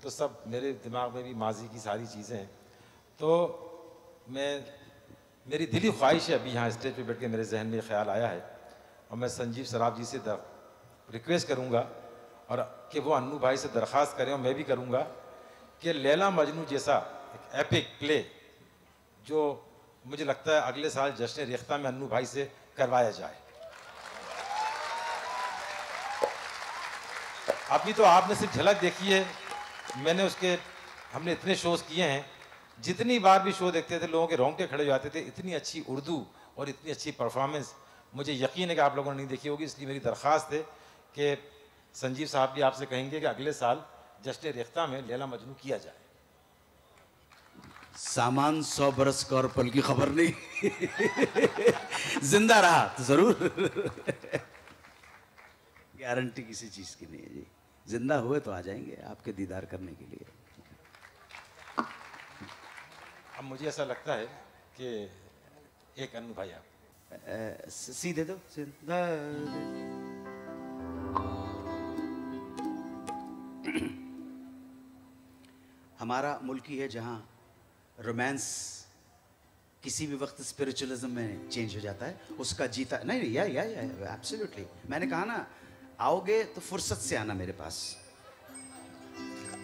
तो सब मेरे दिमाग में भी माजी की सारी चीज़ें हैं। तो मेरी दिली ख्वाहिश है, अभी यहाँ स्टेज पे बैठ के मेरे जहन में ख्याल आया है, और मैं संजीव सराफ जी से रिक्वेस्ट करूँगा और कि वो अन्नू भाई से दरख्वास्त करें, और मैं भी करूँगा कि लैला मजनू जैसा एक एपिक प्ले जो मुझे लगता है अगले साल जश्न रेख्ता में अन्नू भाई से करवाया जाए। अभी तो आपने सिर्फ झलक देखी है, हमने इतने शोज किए हैं, जितनी बार भी शो देखते थे लोगों के रोंगटे खड़े हो जाते थे। इतनी अच्छी उर्दू और इतनी अच्छी परफॉर्मेंस मुझे यकीन है कि आप लोगों ने नहीं देखी होगी। इसलिए मेरी दरख्वास्त है कि संजीव साहब भी आपसे कहेंगे कि अगले साल जश्न रेख्ता में लैला मजनू किया जाए। सामान 100 बरस का और पल की खबर नहीं। जिंदा रहा तो जरूर। गारंटी किसी चीज की नहीं है जी, जिंदा हुए तो आ जाएंगे आपके दीदार करने के लिए। अब मुझे ऐसा लगता है कि एक अन्नू भाई आप सीधे दो, सीधा हमारा मुल्क ही है जहां रोमांस किसी भी वक्त स्पिरिचुअलिज्म में चेंज हो जाता है, उसका जीता नहीं। या एब्सोल्युटली। मैंने कहा ना, आओगे तो फुर्सत से आना मेरे पास,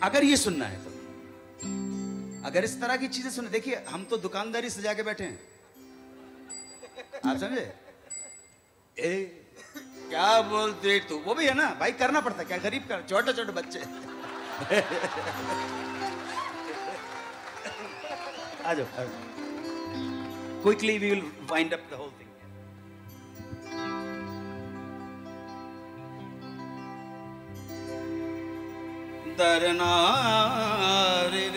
अगर ये सुनना है तो। अगर इस तरह की चीजें सुने, देखिए हम तो दुकानदारी सजा के बैठे हैं, आप समझे। क्या बोलते तू, वो भी है ना भाई, करना पड़ता, क्या गरीब का, छोटे छोटे बच्चे। आ जाओ, quickly we will wind up the whole thing. दरना रे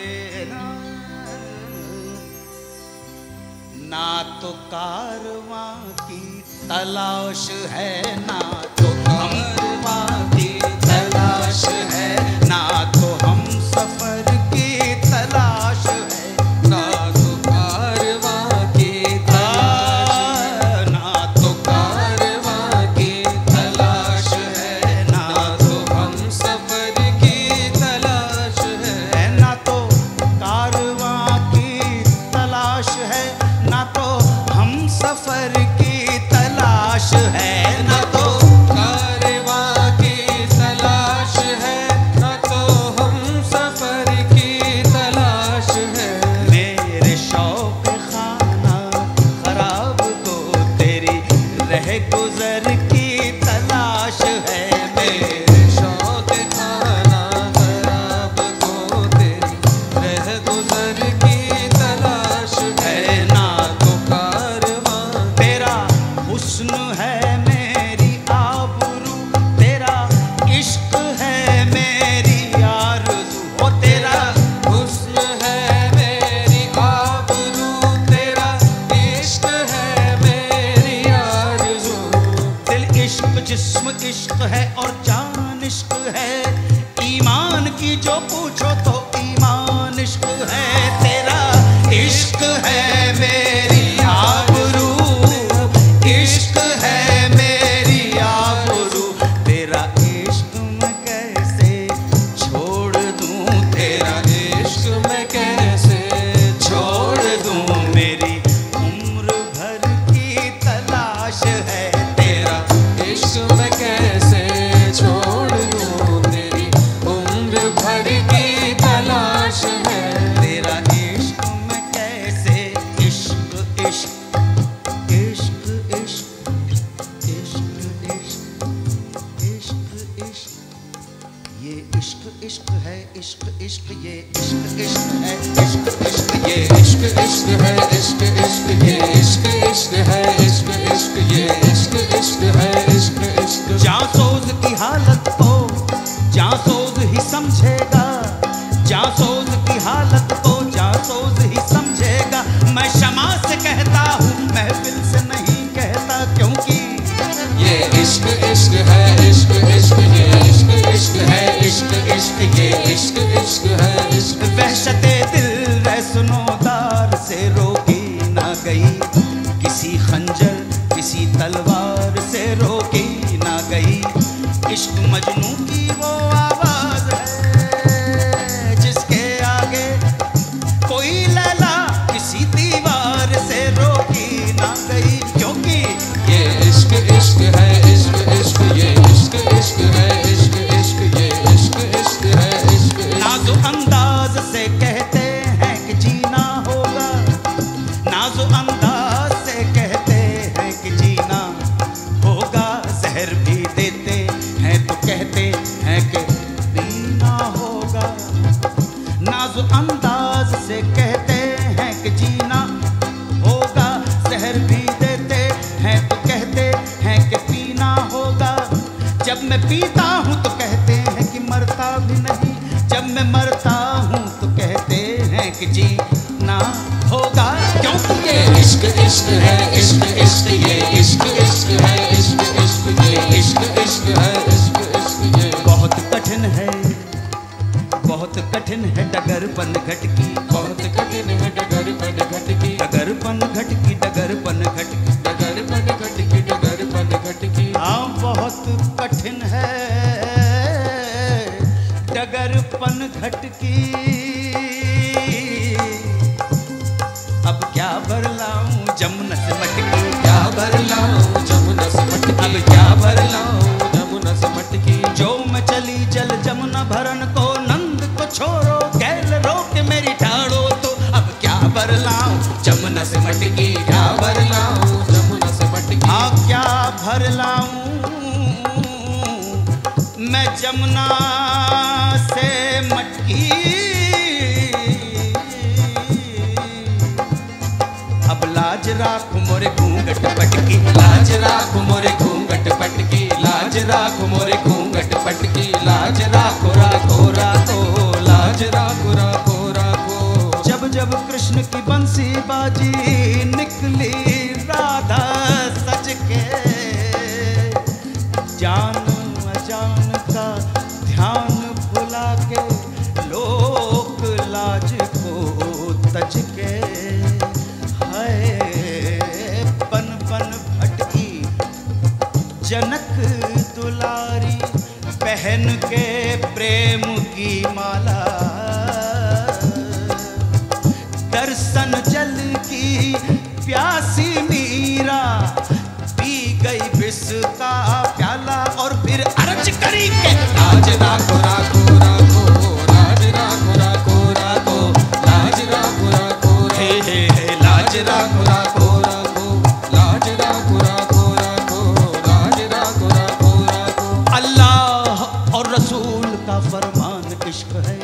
ना तो कारवां की तलाश है, ना तो कारवां की तलाश है, ना तो हम सफर की तलाश है, ना तो कारवां की तलाश है, ना तो कारवां की तलाश है, इश्क है। ईमान की जो पूछो तो ईमान इश्क है। तेरा इश्क है मेरी आबरू, इश्क है मेरी आबरू। तेरा इश्क मैं कैसे छोड़ दूं, तेरा इश्क मैं कैसे छोड़ दूं। मेरी उम्र भर की तलाश है। तेरा इश्क मैं कैसे छोड़ दूं, तेरी उम्र भर की तलाश है। तेरा इश्क मैं कैसे, इश्क इश्क इश्क इश्क इश्क इश्क इश्क इश्क ये इश्क इश्क है। इश्क इश्क ये इश्क इश्क है। इश्क इश्क ये इश्क इश्क है, इश्क इश्क ये इश्क इश्क है, इश्क इश्क ये इश्क इश्क है, इश्क इश्क। जासूस की हालत को जासूस ही समझेगा, जासूस की हालत को जासूस ही समझेगा। मैं शमा से कहता हूँ, महफिल से नहीं कहता, क्योंकि ये इश्क इश्क है, इश्क इश्क ये इश्क इश्क है, इश्क इश्क ये इश्क इश्क है, इश्क। वहशते दिल रैसनोदार से रोकी ना गई, किसी खंजर किसी तलवार से रोकी ना गई। इश्क मजनू की वो आवाज है जिसके आगे कोई लैला किसी दीवार से रोकी ना गई, क्योंकि ये इश्क इश्क है, इश्क इश्क ये इश्क इश्क है, इश्क इश्क ये इश्क इश्क है, इश्क। नाजो अंदाज से कहते हैं कि जीना होगा, नाजो अंदाज से कहते हैं कि जीना होगा। जहर भी देते हैं तो कहते हैं कि पीना होगा। नाजो अंदाज से कहते हैं कि जीना होगा, जहर भी देते हैं तो कहते हैं कि पीना होगा। जब मैं पीता हूँ तो कहते हैं कि मरता भी नहीं, जब मैं मरता हूँ तो कहते हैं कि जीना होगा, क्योंकि ये इश्क इश्क है, इश्क इश्क ये इश्क इश्क है, इश्क इश्क ये इश्क इश्क है, इश्क इश्क ये। बहुत कठिन है, बहुत कठिन है डगरपन घटकी, बहुत कठिन है डगरपन घटकी, डगरपन घटकी, डगरपन घटकी, डगरपन घटकी, डगरपन घटकी। हाँ बहुत कठिन है डगरपन घटकी। अब क्या भर लाऊं जमुना से मटकी, क्या भर लाऊं जमुना से मटकी, अब क्या भर लाऊं जमुना से मटकी। जो मैं चली जल जमुना भरन को, नंद को छोड़ो गैल रोक मेरी ठाड़ो, तो अब क्या भर लाऊं जमुना से मटकी, क्या भर लाऊं जमुना से मटकी। हाँ क्या भर लाऊं मैं जमुना से मटकी। अब लाज राख मोरे घूंघट पटकी, लाज राख मोरे घूंघट पटकी, लाज राख मोरे घूंघट पटकी, लाज राखो राखो राखो, लाज राखो राखो राखो। जब जब कृष्ण की बंसी बाजी निकली राधा सज के, जान अजान का ध्यान भुला के लोक लाज को तज के। हाय पन पन भटकी जनक दुलारी, पहन के प्रेम की माला। दर्शन जल की प्यासी मीरा, पी गई विष का प्याला और फिर अर्ज करी के लाज राखो राखो राखो, लाज राखो राखो राखो, लाज राखो राखो हे लाज राखो राखो राखो, लाज राखो राखो राखो, लाज राखो राखो राखो। अल्लाह और रसूल का फरमान इश्क है,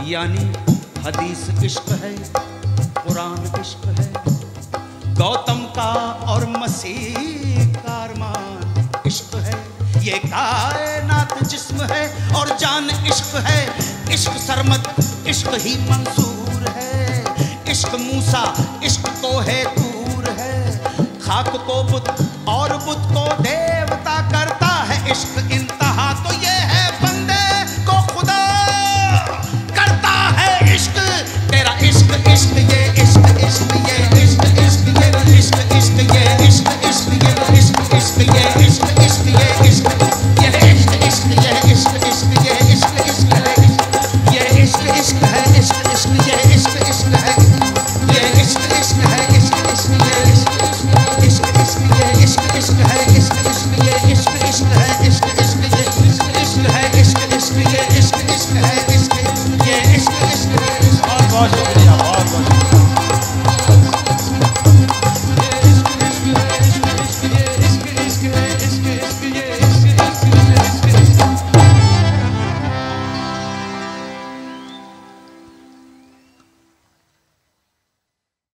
यानी हदीस इश्क है, कुरान इश्क है। गौतम का और मसीह का अरमान इश्क है। ये कायनात जिस्म है और जान इश्क है। इश्क सरमद इश्क ही मंसूर है। इश्क मूसा इश्क को है तूर है। खाक को बुत और बुत को देवता करता है इश्क। इन